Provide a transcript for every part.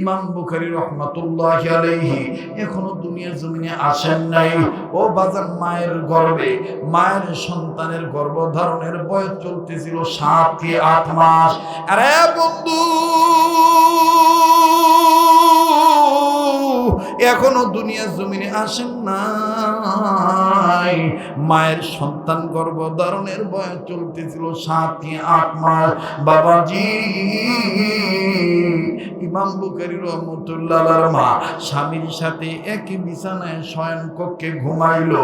ইমাম বুখারী রাহমাতুল্লাহি আলাইহি এখনো দুনিয়ার জমিনে আসেন নাই। ও বাজান, মায়ের গর্ভে মায়ের সন্তানের গর্ভধারণের বয়স চলতেছিল 7 কি 8 মাস। আরে বন্ধু, এখনো দুনিয়ার জমিনে আসেন নাই। মায়ের সন্তান গর্ভধারণের বয়স চলতেছিল 7 কি 8 মাস। বাবাজি, ইমাম বুখারী রাহমাতুল্লাহর মা স্বামীর সাথে একই বিছানায় শয়ন কক্ষে ঘুমাইলো।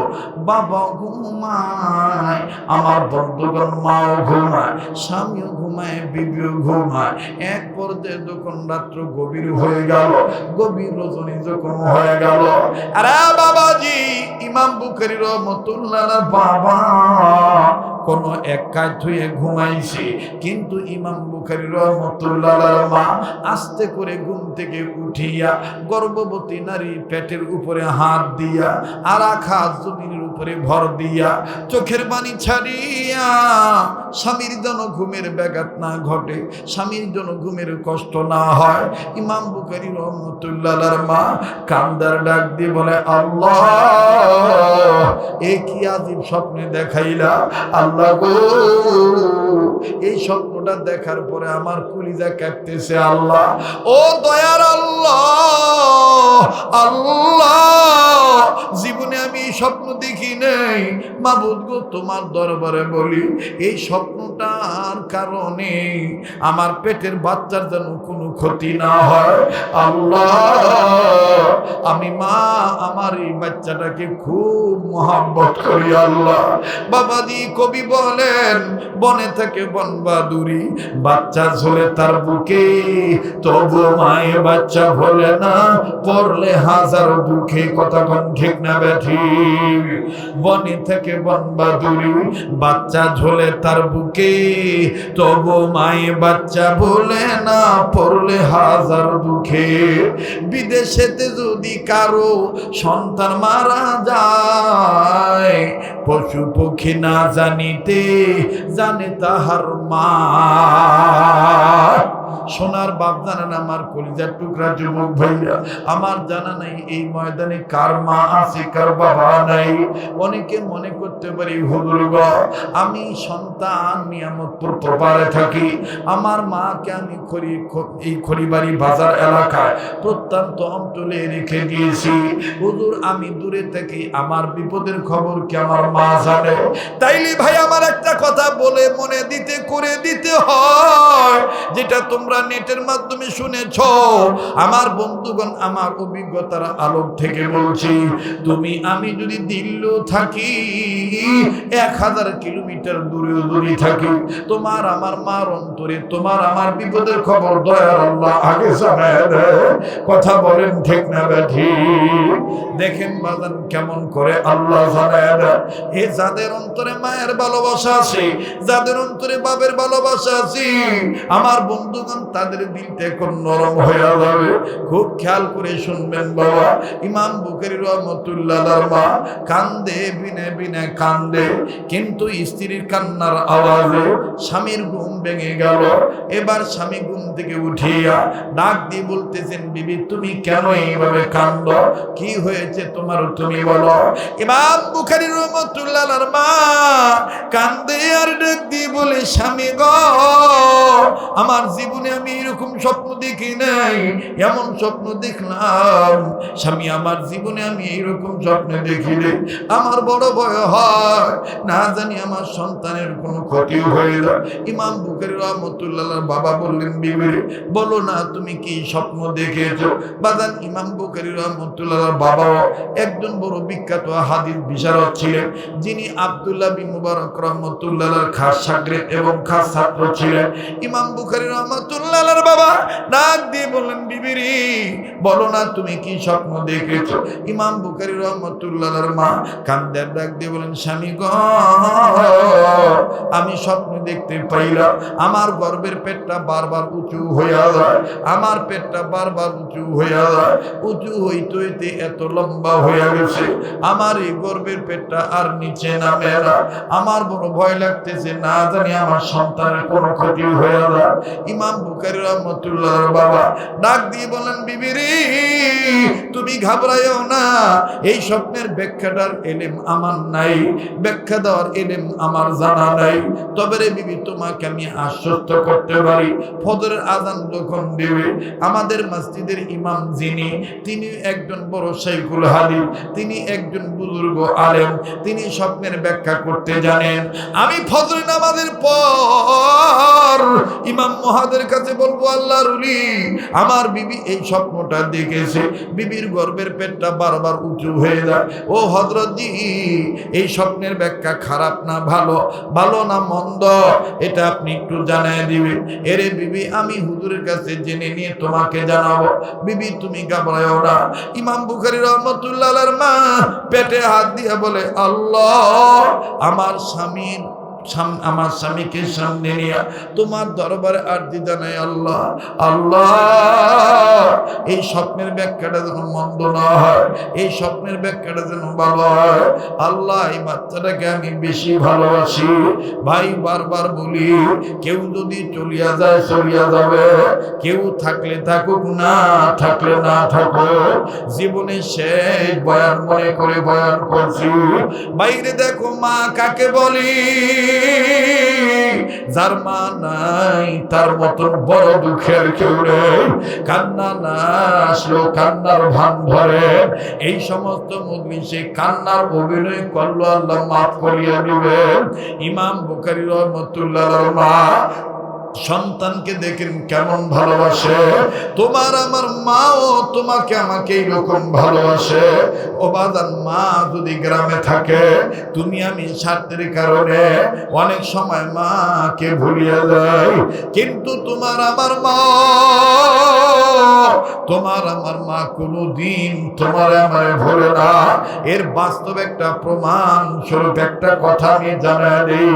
বাবা ঘুমায়, আমার বন্ধুগণ মাও ঘুমায়, স্বামীও ঘুমায়, বিবিও ঘুমায়। এক পর্যায়ে যখন রাত্র গভীর হয়ে গেল, গভীর রজনী যখন হয়ে গেল, আরে বাবাজি, ইমাম বুখারী রাহমাতুল্লাহর বাবা কোন এক কাজ ধুয়ে ঘুমাইছে, কিন্তু ইমাম বুখারী রাহমাতুল্লাহর মা আস্তে করে ঘুম থেকে উঠিয়া গর্ভবতী নারী পেটের উপরে হাত দিয়া আর হাত জমিনের উপরে ভর দিয়া চোখের পানি ছাড়িয়া স্বামীর যেন ঘুমের ব্যাঘাত না ঘটে, স্বামীর জন্য ঘুমের কষ্ট না হয়, ইমাম বুখারী রাহমাতুল্লাহর মা কান্দার ডাক দিয়ে বলে, আল্লাহ, এ কি আজীব স্বপ্নে দেখাইলা আল্লাহ গো। এই স্বপ্নটা দেখার পরে আমার কলিজা কাঁপতেছে আল্লাহ। ও দয়ার আল্লাহ, আল্লাহ, জীবনে আমি এই স্বপ্ন দেখি নাই। মাবুদ গো, তোমার দরবারে বলি, এই স্বপ্নটার কারণে আমার পেটের বাচ্চার যেন কোনো ক্ষতি না হয়। আল্লাহ, আমি মা আমার এই বাচ্চাটাকে খুব মহব্বত করি আল্লাহ। বাবাজি, কবি বলেন, বনে থেকে বনবাদুরি বাচ্চা ঝোলে তার বুকে, তবু মায়ে বাচ্চা ভোলে না, পড়লে হাজার বুকে। কথা কোন ঠিক না ব্যাঠি? বনে থেকে বনবাদুরি বাচ্চা ঝোলে তার বুকে, তবু মায়ে বাচ্চা ভোলে না, পড়লে হাজার দুঃখে। বিদেশেতে যদি কারো সন্তান মারা যায়, পশু পক্ষী না জানিতে জানে তাহার মা। সোনার বাপ জানেন আমার কলিজার টুকরা যুবক ভাইরা, আমার জানা নাই এই ময়দানে কার মা আছে কার বাবা নাই। অনেকে মনে করতে পারি, হুজুর গো, আমি সন্তান নিয়ামতপুর প্রপারে থাকি, আমার মাকে আমি এই খড়িবাড়ি বাজার এলাকায় প্রত্যন্ত অঞ্চলে রেখে দিয়েছি। হুজুর, আমি দূরে থাকি, আমার বিপদের খবর কি আমার মা জানে? তাইলে ভাই আমার একটা কথা বলে মনে দিতে করে দিতে হয়, যেটা তোমরা নেটের মাধ্যমে শুনেছ। আমার বন্ধুগণ, আমার অভিজ্ঞতার আলোক থেকে বলছি, তুমি আমি যদি দিল্লি থাকি, 1000 কিলোমিটার দূরে থাকি, তোমার আমার মার অন্তরে তোমার আমার বিপদের খবর দয়ার আল্লাহ আগে জানায় দেয়। কথা বলেন ঠিক না ব্যাঠি? দেখেন বাজান কেমন করে আল্লাহ জানায় দেয়। এ যাদের অন্তরে মায়ের ভালোবাসা আছে, যাদের অন্তরে বাপের ভালোবাসা আছে, আমার বন্ধুগণ, তাদের দিলটা এখন নরম হয়ে যাবে। খুব খেয়াল করে শুনবেন বাবা। ইমাম বুখারী রাহমাতুল্লাহর মা কান্দে, বিনে বিনে কান্দে, কিন্তু স্ত্রীর কান্নার আওয়াজে স্বামীর ঘুম ভেঙে গেল। এবার স্বামী ঘুম থেকে উঠিয়া ডাক দিয়ে বলতেছেন, বিবি তুমি কেন এইভাবে কান্দো? কি হয়েছে তোমার, তুমি বলো। ইমাম বুখারী রাহমাতুল্লাহর মা কান্দে আর ডাক দিয়ে বলে, স্বামী গো, আমার জীবনে আমি এরকম স্বপ্ন দেখি নাই, এমন স্বপ্ন দেখলাম। স্বামী, আমার জীবনে আমি এইরকম স্বপ্ন দেখিলে আমার বড় ভয় হয়, না জানি আমার সন্তানের কোনো ক্ষতি হয়ে যায়। ইমাম বুখারী রাহমাতুল্লাহর বাবা বললেন, বিবি বলো না তুমি কি স্বপ্ন দেখেছো? বাদান, ইমাম বুখারী রাহমাতুল্লাহর বাবা একজন বড় বিখ্যাত হাদিস বিশারদ ছিলেন, যিনি আব্দুল্লাহ বিন মুবারক রাহমাতুল্লাহর খাস শাগির্দ এবং খাস ছাত্র ছিলেন। ইমাম বুখারী রাহমাতুল্লাহর বাবা ডাক দিয়ে বললেন, বিবি বলো না তুমি কি স্বপ্ন দেখেছো? ইমাম বুখারী রাহমাতুল্লাহর মা কান্দার ডাক দিয়ে বলেন, স্বামী গো, আমি স্বপ্ন দেখতে পাইলাম আমার গর্ভের পেটটা বারবার উঁচু হইয়া যায়, আমার পেটটা বারবার উঁচু হইয়া যায়, উঁচু হইতে হইতে এত লম্বা হইয়া গেছে, আমার এই গর্ভের পেটটা আর নিচে নামে না। আমার বড় ভয় লাগতেছে, না জানি আমার সন্তানের কোনো ক্ষতি হয়ে যায়। ইমাম বুখারী রাহমাতুল্লাহর বাবা ডাক দিয়ে বলেন, বিবি রে, তুমি ঘাবড়াইও না, এই স্বপ্নের ব্যাখ্যাটার ইলম আমার নাই, ব্যাখ্যা দেওয়ার ইলম আমার জানা নাই। তবে রে বিবি, তোমাকে আমি আশ্বস্ত করতে পারি, ফজরের আযান যখন দিবে, আমাদের মসজিদের ইমাম যিনি, তিনি একজন বড় শাইখুল হাদিস, তিনি একজন বুজুর্গ আলেম, তিনি স্বপ্নের ব্যাখ্যা করতে জানেন। আমি ফজরের নামাজের পর ইমাম মহাদের কাছে বলবো, আল্লাহর ওলি, আমার বিবি এই স্বপ্নটা দেখেছে, বিবির গর্ভের পেটটা বারবার উঁচু হয়ে যায়। ও হযরত জি, এই স্বপ্নের ব্যাখ্যা খারাপ না ভালো, ভালো না মন্দ, এটা আপনি একটু জানায় দিবেন। এরে বিবি, আমি হুজুরের কাছে জেনে নিয়ে তোমাকে জানাবো। বিবি তুমি ঘাবড়ায়ও না। ইমাম বুখারী রাহমাতুল্লাহর মা পেটে হাত দিয়ে বলে, আল্লাহ, আমার স্বামীকে সামনে নিয়ে তোমার দরবারে আরজি জানাই, আল্লাহ, আল্লাহ, এই স্বপ্নের ব্যাখ্যাটা যেন মন্দ না হয়, এই স্বপ্নের ব্যাখ্যাটা যেন ভালো হয়। আল্লাহ, এই বাচ্চাটাকে আমি বেশি ভালোবাসি। ভাই, বারবার বলি, কেউ যদি চলিয়া যায় চলিয়া যাবে, কেউ থাকলে থাকুক, না থাকলে না থাকুক, জীবনে শেষ বয়ান মনে করে বয়ান করছি। বাইরে দেখো, মা কাকে বলি, যার মা নাই তার মতন বড় দুঃখের কেউ নেই। কান্না না আসলো কান্নার ভান ধরে, এই সমস্ত মজলিসে কান্নার অভিনয় করলো, আল্লাহ মাফ করিয়া দিবেন। ইমাম বুখারী রাহমাতুল্লাহর মা সন্তানকে দেখেন কেমন ভালোবাসে। তোমার আমার মাও তোমাকে আমাকে এইরকম ভালোবাসে। ও বাজান, মা যদি গ্রামে থাকে, তুমি আমি স্বার্থের কারণে অনেক সময় মাকে ভুলিয়ে যাই, কিন্তু তোমার আমার মা, তোমার আমার মা কোনোদিন তোমার আমার ভুলে না। এর বাস্তব একটা প্রমাণ স্বরূপ একটা কথা আমি জানাই দিই।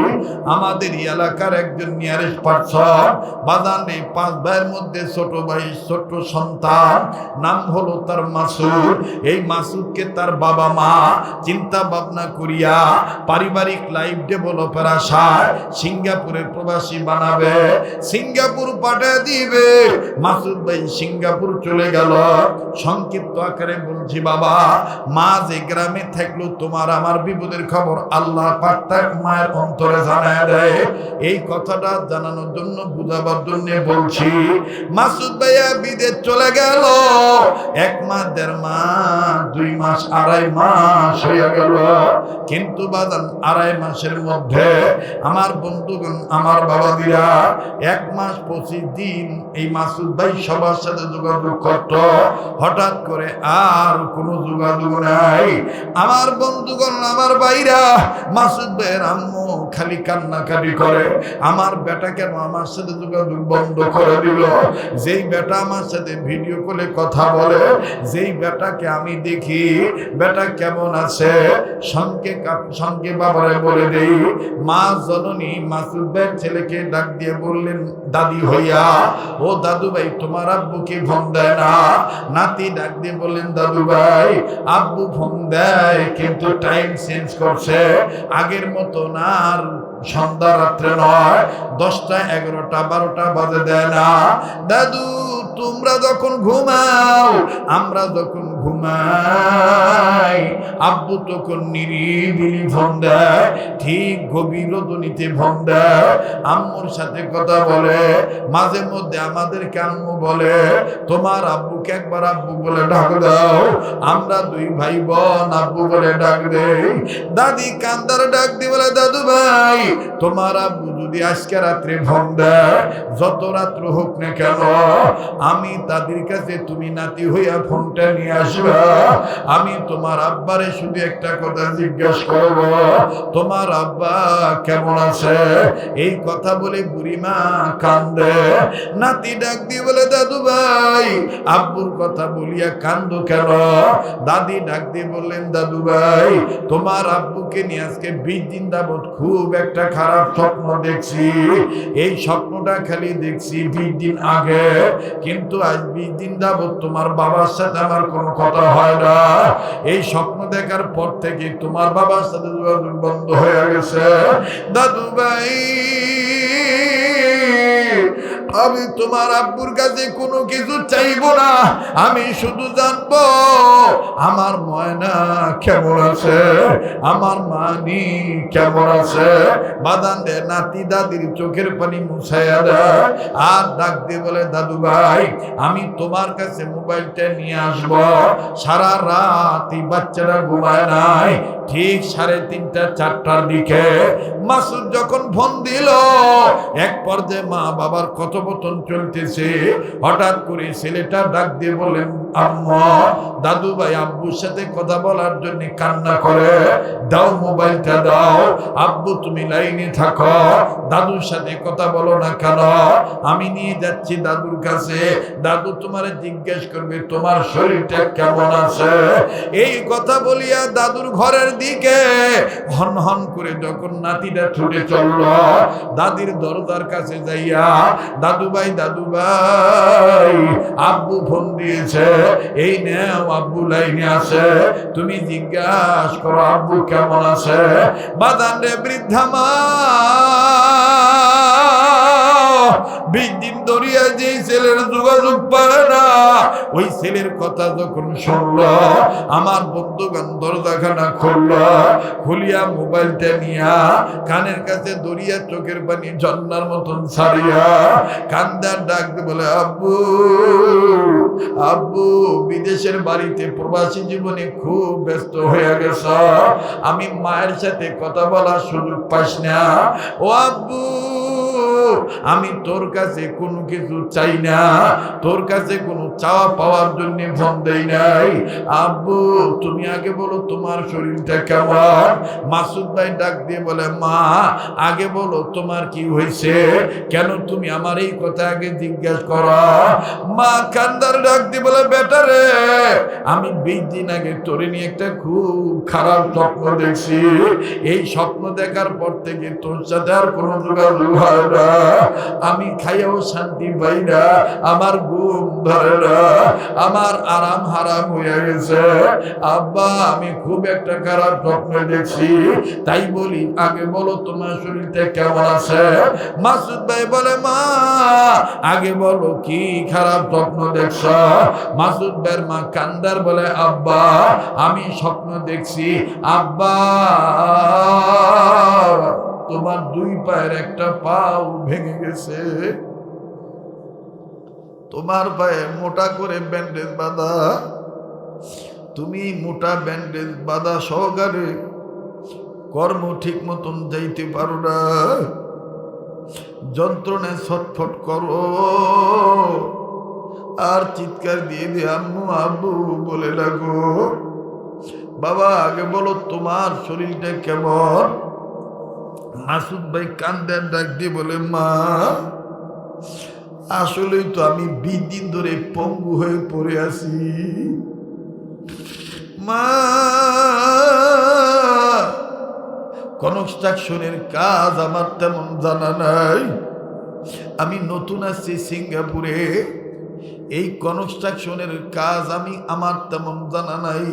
আমাদের এলাকার একজন নিয়ারেস্ট পার্সন বাজান, এই 5 ভাইয়ের মধ্যে ছোট ভাই, ছোট সন্তান, নাম হলো তার মাসুদ। এই মাসুদকে তার বাবা মা চিন্তা ভাবনা করিয়া পারিবারিক লাইফ ডেভেলপের আশায় সিঙ্গাপুরের প্রবাসী বানাবে, সিঙ্গাপুর পাঠিয়ে দিবে। মাসুদ ভাই সিঙ্গাপুর চলে গেল। সংক্ষিপ্ত আকারে বলছি, বাবা, মা যে গ্রামে থাকলো, তোমার আমার বিপদের খবর আল্লাহ পাক তার মায়ের অন্তরে জানায় দেয়। এই কথাটা জানানোর জন্য, বুঝাবার জন্য বলছি। মাসুদ ভাইয়া বিদেশ চলে গেল। 1 মাস, 1.5 মাস, 2 মাস, 2.5 মাস হয়ে গেল। কিন্তু বাদান 2.5 মাসের মধ্যে আমার বন্ধুগণ, আমার বাবাদিরা 1 মাস 25 দিন এই মাসুদ ভাই সবার সাথে যোগাযোগ করত। হঠাৎ করে আর কোনো যোগাযোগ নাই। আমার বন্ধুগণ, আমার ভাইরা, মাসুদ ভাইয়ের আম্মু খালি কান্নাকাটি করে, আমার বেটা কেন আমার সাথে যোগাযোগ বন্ধ করে দিল। যেই বেটা আমার সাথে ভিডিও কলে কথা বলে, যেই বেটাকে আমি দেখি বেটা কেমন আছে, সঙ্গে বাবারে বলে দেই। মা জননী মাসুদ ভাইয়ের ছেলেকে ডাক দিয়ে বললেন, দাদি হইয়া, ও দাদু ভাই, তোমার আব্বুকে ফোন দেয় না? নাতি ডাক দিয়ে বললেন, দাদু ভাই, আব্বু ফোন দেয়, কিন্তু টাইম চেঞ্জ করছে, আগের মতো না, আর সন্ধ্যা রাত্রে নয়, 10টা, 11টা, 12টা বাজে দেয় না। দাদু, তোমরা যখন ঘুমাও, আমরা যখন ঘুমাই, আব্বু তখন নিরিবিলি ফোন দেয়, ঠিক গভীর রজনীতে ফোন দেয়, আম্মুর সাথে কথা বলে। মাঝে মধ্যে আমাদেরকে আম্মু বলে, তোমার আব্বুকে একবার আব্বু বলে ডাক দাও। আমরা 2 ভাই বোন আব্বু বলে ডাক দেই। দাদি কান্দার ডাক দিয়ে বলে, দাদু ভাই, তোমার আব্বু যদি আজকে রাত্রে ফোন দেয়, যত রাত্র হোক না কেন, আমি তাদের কাছে তুমি নাতি হইয়া ফোনটা নিয়ে আসো। আসবা, আমি তোমার আব্বারে শুধু একটা কথা জিজ্ঞেস করব, তোমার আব্বা কেমন আছে? এই কথা বলে বুড়িমা কান্দে। নাতি ডাক দিয়ে বলে, দাদু ভাই আব্বুর কথা বলিয়া কান্দো কেন? দাদি ডাক দিয়ে বললেন, দাদু ভাই তোমার আব্বুকে নিয়ে আজকে 20 দিন যাবত খুব একটা খারাপ স্বপ্ন দেখছি। এই স্বপ্নটা খালি দেখছি 20 দিন আগে, কিন্তু আজ 20 দিন যাবত তোমার বাবার সাথে আমার কোনো কথা হয় না। এই স্বপ্ন দেখার পর থেকে তোমার বাবার সাথে যোগাযোগ বন্ধ হয়ে গেছে। দাদু ভাই আমি তোমার আব্বুর কাছে কোনো কিছু চাইবো না, আমি শুধু জানবো আমার ময়না কেমন আছে, আমার মানি কেমন আছে। বাদান দে নাতি দাদির চোখের পানি মুছাইয়া দেয় আর ডাক দিয়ে বলে, দাদু ভাই আমি তোমার কাছে মোবাইলটা নিয়ে আসবো। সারা রাত এই বাচ্চারা ঘুমায় নাই। ঠিক 3:30 4টার দিকে মাসুদ যখন ফোন দিল, এক পর্যায়ে মা বাবার কথোপকথন চলতেছে, হঠাৎ করে ছেলেটা ডাক দিয়ে বলেন, আম্মা দাদু ভাই আব্বুর সাথে কথা বলার জন্য কান্না করে, দাও মোবাইলটা দাও। আব্বু তুমি লাইনে থাকো, দাদুর সাথে কথা বলো না কেন? আমি নিয়ে যাচ্ছি দাদুর কাছে, দাদু তোমারে জিজ্ঞেস করবে তোমার শরীরটা কেমন আছে। এই কথা বলিয়া দাদুর ঘরের দিকে হন হন করে যখন নাতিটা ছুটে চলল, দাদির দরজার কাছে যাইয়া, দাদু ভাই আব্বু ফোন দিয়েছে, এই নাও আব্বু লাইনে আছে, তুমি জিজ্ঞাসা করো আব্বু কেমন আছে। বাদান রে বৃদ্ধা মা 20 দিন ধরিয়া যে ছেলের যোগাযোগ পায় না, ওই ছেলের কথা যখন শুনল, আমার বন্ধুগান দরজাখানা খুলল, খুলিয়া মোবাইলটা নিয়া কানের কাছে দরিয়া চোখের পানি ঝর্ণার মতন ছাড়িয়া কান্দার ডাক বলে, আব্বু আব্বু বিদেশের বাড়িতে প্রবাসী জীবনে খুব ব্যস্ত হয়ে গেছ, আমি মায়ের সাথে কথা বলার সুযোগ পাস না। ও আব্বু আমি তোর কাছে কোনো কিছু চাই না, তোর কাছে কোনো চাওয়া পাওয়ার জন্য ফোন দেই নাই। আব্বু তুমি আগে বলো তোমার শরীরটা কেমন। মাসুদ ভাই ডাক দিয়ে বলে, মা আগে বলো তোমার কি হয়েছে, কেন তুমি আমার এই কথা আগে জিজ্ঞেস করো। মা কান্দার ডাক দিয়ে বলে, বেটা রে আমি 20 দিন আগে তোরে নিয়ে একটা খুব খারাপ স্বপ্ন দেখছি। এই স্বপ্ন দেখার পর থেকে তোর সাথে আর কোনো যোগাযোগ হয় না, আমি খাইয়াও শান্তি পাই না, আমার ঘুম ধরে না, আমার আরাম হারাম হয়ে গেছে। আব্বা আমি খুব একটা খারাপ স্বপ্ন দেখছি, তাই বলি আগে বলো তোমার শরীরটা কেমন আছে। মাসুদ ভাই বলে, মা আগে বলো কি খারাপ স্বপ্ন দেখছ। মাসুদ ভাইয়ের মা কান্দার বলে, আব্বা আমি স্বপ্ন দেখছি, আব্বা তোমার 2 পায়ের একটা পাও ভেঙে গেছে, তোমার পায়ে মোটা করে ব্যান্ডেজ বাঁধা, তুমি মোটা ব্যান্ডেজ বাঁধা সহকারে কর্ম ঠিক মতন যাইতে পারো না, যন্ত্রণায় ছটফট করো আর চিৎকার দিয়ে দিয়ে আম্মু আব্বু বলে লাগো। বাবা আগে বলো তোমার শরীরটা কেমন। মাসুদ ভাই কান্দার ডাক দিয়ে বলে, মা আসলেই তো আমি 20 দিন ধরে পঙ্গু হয়ে পড়ে আছি। মা কনস্ট্রাকশনের কাজ আমার তেমন জানা নাই, আমি নতুন আসছি সিঙ্গাপুরে, এই কনস্ট্রাকশনের কাজ আমার তেমন জানা নাই।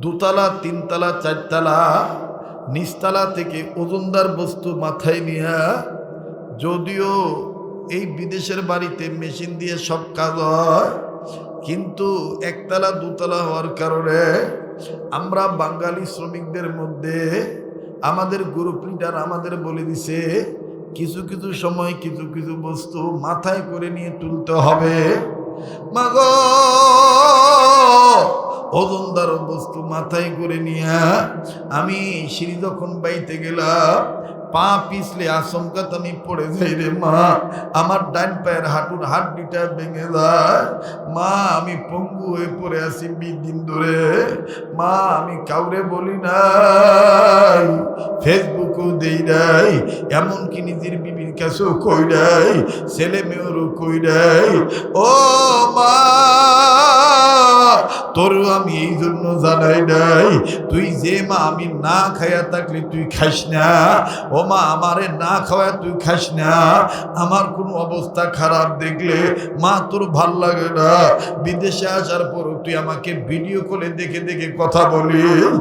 2 তলা 3 তলা 4 তলা নিচতলা থেকে ওজনদার বস্তু মাথায় নিয়া, যদিও এই বিদেশের বাড়িতে মেশিন দিয়ে সব কাজ হয়, কিন্তু 1 তলা 2 তলা হওয়ার কারণে আমরা বাঙালি শ্রমিকদের মধ্যে আমাদের গ্রুপ লিডার আমাদের বলে দিছে কিছু কিছু সময় কিছু কিছু বস্তু মাথায় করে নিয়ে তুলতে হবে। মাগো ওজনদার বস্তু মাথায় করে নিয়ে আমি সিঁড়ি যখন বাইতে গেলাম, পা পিছলে আচমকাত আমি পড়ে যাই রে মা, আমার ডান পায়ের হাঁটুর হাড্ডিটা ভেঙে যায় মা, আমি পঙ্গু হয়ে পড়ে আছি 20 দিন ধরে মা, আমি কাউরে বলি নাই, ফেসবুকেও দেই নাই, এমনকি নিজের বিবির কাছেও কই নাই, ছেলে মেয়েরও কই নাই। ও মা, তোরও আমি এই জন্য জানাই নাই, তুই যে মা আমি না খাইয়া থাকলে তুই খাস না, ও মা আমারে না খাওয়া তুই খাস না, আমার কোনো অবস্থা খারাপ দেখলে মা তোর ভাল লাগে না, বিদেশে আসার পর তুই আমাকে ভিডিও কলে দেখে দেখে কথা বলিস,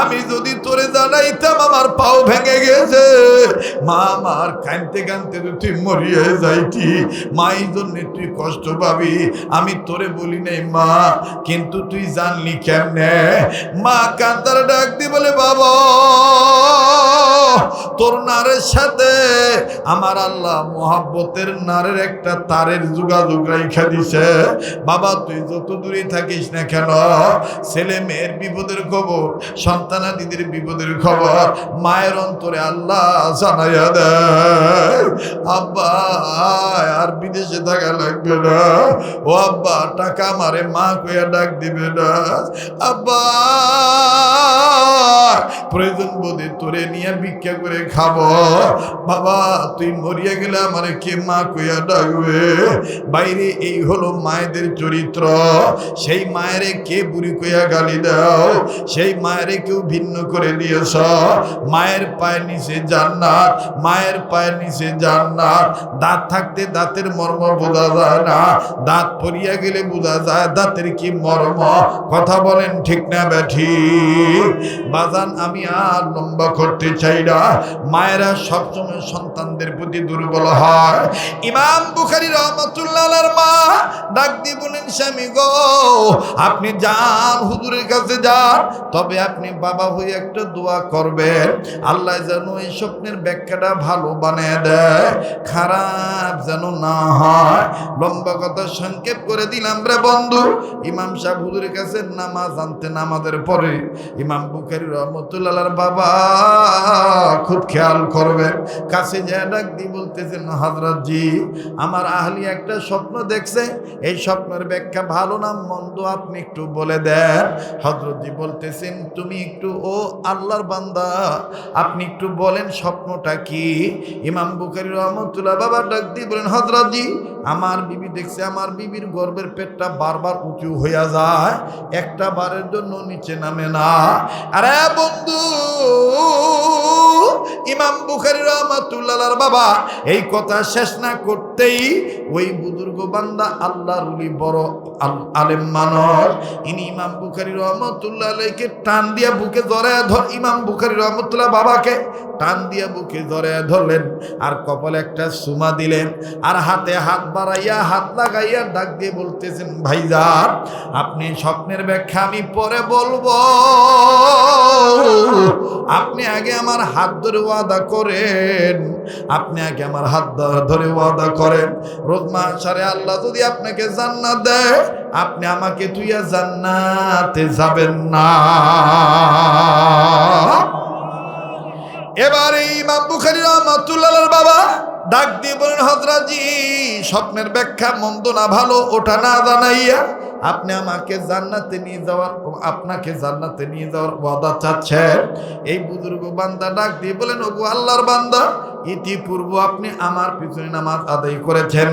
আমি যদি তোরে জানাইতাম আমার পাও ভেঙে গেছে মা, আমার কাঁদতে কাঁদতে তুই মরিয়ে যাইতি মা, এই জন্যে তুই কষ্ট পাবি, আমি তোরে বলি নাই মা, কিন্তু তুই জানলি কেমনে? মা কান্তার ডাক দি বলে, বাবা তোর নারের সাথে আমার আল্লাহ মোহাব্বতের নারের একটা তারের যোগাযোগ রাইখা দিছে, বাবা তুই যত দূরে থাকিস না কেন, ছেলে মেয়ের বিপদের খবর, সন্তানাদিদের বিপদের খবর মায়ের অন্তরে আল্লাহ জানাইয়া দেয়। আব্বা আর বিদেশে থাকা লাগবে না, ও আব্বা টাকা মারে মা কইয়া ডাক দিবে না, আব্বা প্রয়োজন বোধে তোরে নিয়ে ভিক্ষা করে খাবো, বাবা তুই মরিয়া গেলে আমার কে মা কইয়া ডাকবে। বাইরে এই হলো মায়েদের চরিত্র, সেই মায়েরে কে বুড়ি কইয়া গালি দাও, সেই মায়েরে কেউ ভিন্ন করে দিয়েছ, মায়ের পায়ের নিচে জান্নাত, মায়ের পায়ের নিচে জান্নাত, দাঁত থাকতে দাঁতের মর্ম বোঝা যায় না, দাঁত পড়িয়া গেলে বোঝা যায় দাঁতের কি মর্ম, কথা বলেন ঠিক না ব্যাঠি বাজান। আমি আর লম্বা করতে চাই না, মায়েরা সবসময় সন্তানদের প্রতি দুর্বল হয়। ইমাম বুখারী রাহমাতুল্লাহ আলাইহির মা ডাক দিয়ে বলেন, স্বামী গো আপনি যান হুজুরের কাছে যান, তবে আপনি বাবা হয়ে একটা দোয়া করবেন, আল্লাহ যেন এই স্বপ্নের ব্যাখ্যাটা ভালো বানিয়ে দেয়, খারাপ যেন না হয়। লম্বা কথা সংক্ষেপ করে দিলাম রে বন্ধু। ইমাম সাহেব হুজুরের কাছে নামাজ আনতে নামাজের পরে ইমাম বুখারী রাহমাতুল্লাহ আলাইহির বাবা খুব খেয়াল করবেন, কাছে যা ডাক দিয়ে বলতেছেন, হযরত জি আমার আহলি একটা স্বপ্ন দেখছে, এই স্বপ্নের ব্যাখ্যা ভালো না মন্দ আপনি একটু বলে দেন। হযরত জি বলতেছেন, তুমি একটু ও আল্লাহর বান্দা আপনি একটু বলেন স্বপ্নটা কি। ইমাম বুখারী রাহমাতুল্লাহ বাবা ডাক দিয়ে বলেন, হযরত জি আমার বিবি দেখছে আমার বিবির গর্ভের পেটটা বারবার উঁচু হইয়া যায়, একটা বারের জন্য নিচে নামে না। আরে বন্ধু, ইমাম বুখারী রাহমাতুল্লাহ আলাইহির বাবা এই কথা শেষ না করতেই ওই বুজুর্গ বান্দা আল্লাহর ওলি বড় আলেম মানুষ, ইনি ইমাম বুখারী রাহমাতুল্লাহ আলাইহিকে টান দিয়া বুকে জড়ায় ইমাম বুখারী রাহমাতুল্লাহ বাবাকে টান দিয়া বুকে জড়ায় ধরলেন, আর কপালে একটা সুমা দিলেন, আর হাতে হাত বাড়াইয়া হাত লাগাইয়া ডাক দিয়ে বলতেছেন, ভাইজান আপনি স্বপ্নের ব্যাখ্যা আমি পরে বলবো, আপনি আগে আমার হাত ধরে ওয়াদা করেন, আপনি আগে আমার হাত ধরে ওয়াদা করেন, রোজ মাহশারে আল্লাহ যদি আপনাকে জান্নাত দেয় আপনি আমাকে তুইয়া জান্নাতে যাবেন না। এবারে ইমাম বুখারী রাহমাতুল্লাহ আলাইহির বাবা ডাক দিয়ে বলেন, হযরত জি স্বপ্নের ব্যাখ্যা মন্দ না ভালো ওটা না জানাইয়া আপনি আমাকে জান্নাতে নিয়ে যাওয়ার, আপনাকে জান্নাতে নিয়ে যাওয়ার ওয়াদা চাচ্ছেন। এই বুজুর্গ বান্দা ডাক দিয়ে বলেন, ওগো আল্লাহর বান্দা ইতিপূর্বে আপনি আমার পিছনে নামাজ আদায় করেছেন,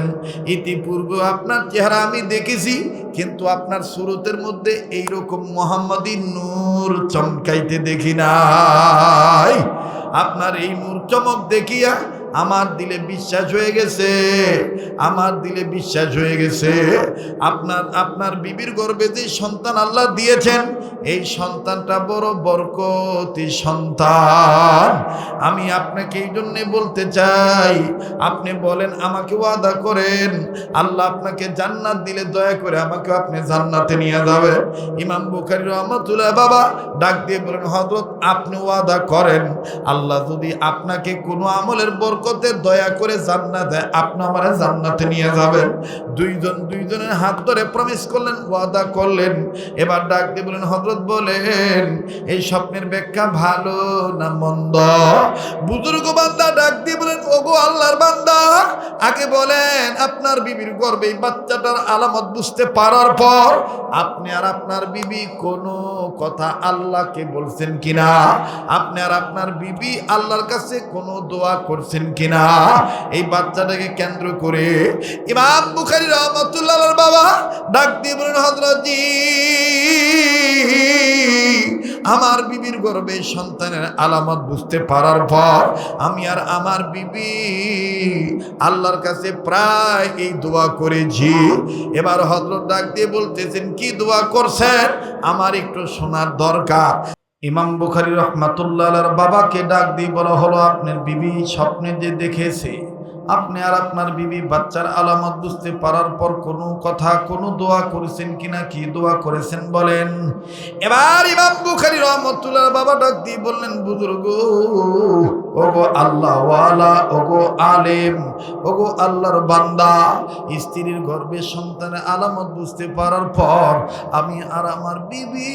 ইতিপূর্বে আপনার চেহারা আমি দেখেছি, কিন্তু আপনার সুরতের মধ্যে এইরকম মুহাম্মাদি নূর চমকাইতে দেখি নাই। আপনার এই নূর চমক দেখিয়া আমার দিলে বিশ্বাস হয়ে গেছে, আমার দিলে বিশ্বাস হয়ে গেছে আপনার বিবির গর্ভে যে সন্তান আল্লাহ দিয়েছেন এই সন্তানটা বড় বরকতি সন্তান। আমি আপনাকে এই জন্যে বলতে চাই, আপনি বলেন আমাকে ওয়াদা করেন, আল্লাহ আপনাকে জান্নাত দিলে দয়া করে আমাকে আপনি জান্নাতে নিয়ে যাবেন। ইমাম বুখারী রাহমাতুল্লাহ বাবা ডাক দিয়ে বলেন, হযরত আপনি ওয়াদা করেন, আল্লাহ যদি আপনাকে কোনো আমলের বরকত বরকতে দয়া করে জান্নাতে আপনি আমারে জান্নাতে নিয়ে যাবেন। দুইজনের হাত ধরে প্রমিস করলেন, ওয়াদা করলেন। এবার ডাক দিয়ে বলেন, হযরত বলেন এই স্বপ্নের ব্যাখ্যা ভালো না মন্দ? বুজুর্গ বান্দা ডাক দিয়ে বলেন, ওগো আল্লাহর বান্দা, আগে বলেন আপনার বিবির গর্ভে এই বাচ্চাটার আলামত বুঝতে পারার পর আপনি আর আপনার বিবি কোনো কথা আল্লাহকে বলছেন কিনা? আপনি আর আপনার বিবি আল্লাহর কাছে কোনো দোয়া করছেন কিনা? এই বাচ্চাটাকে কেন্দ্র করে ইমাম বুখারী রাহমাতুল্লাহ আলাইহির বাবা ডাক দিয়ে বলেন, হযরত জি, আমার বিবির গর্ভে সন্তানের আলামত বুঝতে পারার পর আমি আর আমার বিবি আল্লাহর কাছে প্রায় এই দোয়া করেছি। এবার হযরত ডাক দিয়ে বলতেছেন, কি দোয়া করছেন? আমার একটু শোনার দরকার। ইমাম বুখারী রাহমাতুল্লাহ আলাইহির বাবাকে ডাক দিয়ে বলা হলো, আপনার বিবি স্বপ্নে যে দেখেছে আপনি আর আপনার বিবি বাচ্চার আলামত বুঝতে পারার পর কোনো কথা কোনো দোয়া করেছেন কিনা? কি দোয়া করেছেন বলেন। এবার ইমাম বুখারী রাহমাতুল্লাহ বাবা ডাক দিয়ে বললেন, বুজুর্গ, ওগো আল্লাহ ওয়ালা, ওগো আলেম, ওগো আল্লাহর বান্দা, স্ত্রীর গর্ভে সন্তানের আলামত বুঝতে পারার পর আমি আর আমার বিবি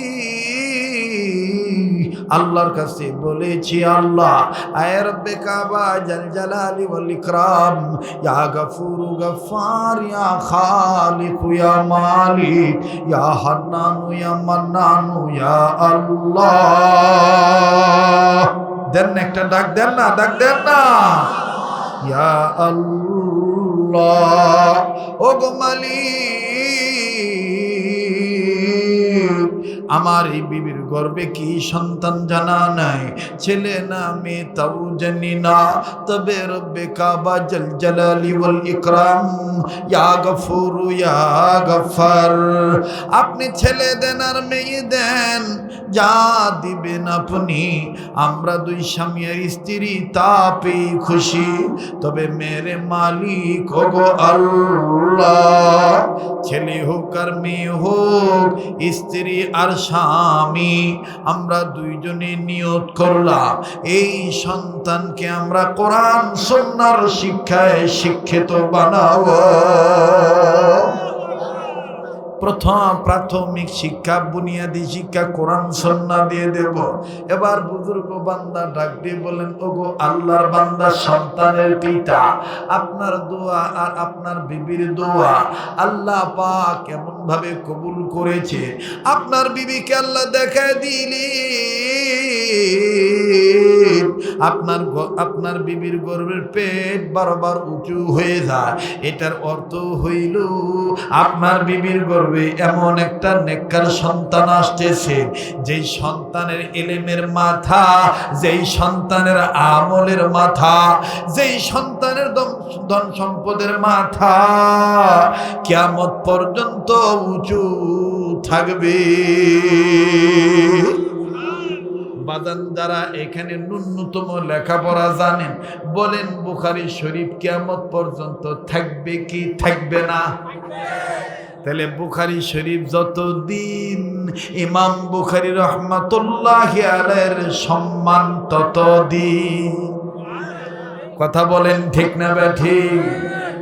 আল্লাহর কাছে বলেছি, আল্লাহ আয় রব্বে কাবা জাল জালালি ওয়াল ইকরাম, ইয়া গফুর গফফার, ইয়া খালিক ইয়া মালিক, ইয়া হান্নান ইয়া মান্নান, ইয়া আল্লাহ। দেন একটা ডাক দেন না, ডাক দেন না, ইয়া আল্লাহ। ও গো মালিক, আমার এই বিবির গর্ভে কি সন্তান জানা নাই, ছেলে না মেয়ে তাও জানি না, তবে রব্বে কাবা জাল জালালি ওয়াল ইকরাম, ইয়া গফুর ইয়া গফফার, আপনি ছেলে দেন আর মেয়ে দেন, যা দিবেন আপনি, আমরা দুই স্বামী আর স্ত্রী তা পেয়ে খুশি। তবে মেরে মালিক ওগো আল্লাহ, ছেলে হোক আর মেয়ে হোক, স্ত্রী আর স্বামী, আমরা দুইজনে নিয়ত করলাম এই সন্তানকে আমরা কোরআন সুন্নাহর শিক্ষায় শিক্ষিত বানাবো। প্রাথমিক শিক্ষা, বুনিয়াদী শিক্ষা কোরআন সুন্নাহ দিয়ে দেব। এবার বুজুর্গ বান্দা ডাক দিয়ে বলেন, ওগো আল্লাহর বান্দা, সন্তানের পিতা, আপনার দোয়া আর আপনার বিবির দোয়া আল্লাহ পাক কেমন ভাবে কবুল করেছে। আপনার বিবিকে আল্লাহ দেখায় দিলেন, আপনার বিবির গর্ভের পেট বারবার উঁচু হয়ে যায়। এটার অর্থ হইল আপনার বিবির গর্ভে এমন একটা নেককার সন্তান আসতেছে, যেই সন্তানের ইলমের মাথা, যেই সন্তানের আমলের মাথা, যেই সন্তানের ধন সম্পদের মাথা কিয়ামত পর্যন্ত উঁচু থাকবে। বাদান যারা এখানে ন্যূনতম লেখাপড়া জানেন, বলেন বুখারী শরীফ কিয়ামত পর্যন্ত থাকবে কি থাকবে না? তাহলে বুখারী শরীফ যতদিন, ইমাম বুখারী রাহমাতুল্লাহি আলাইহির সম্মান ততদিন। কথা বলেন ঠিক না ঠিক?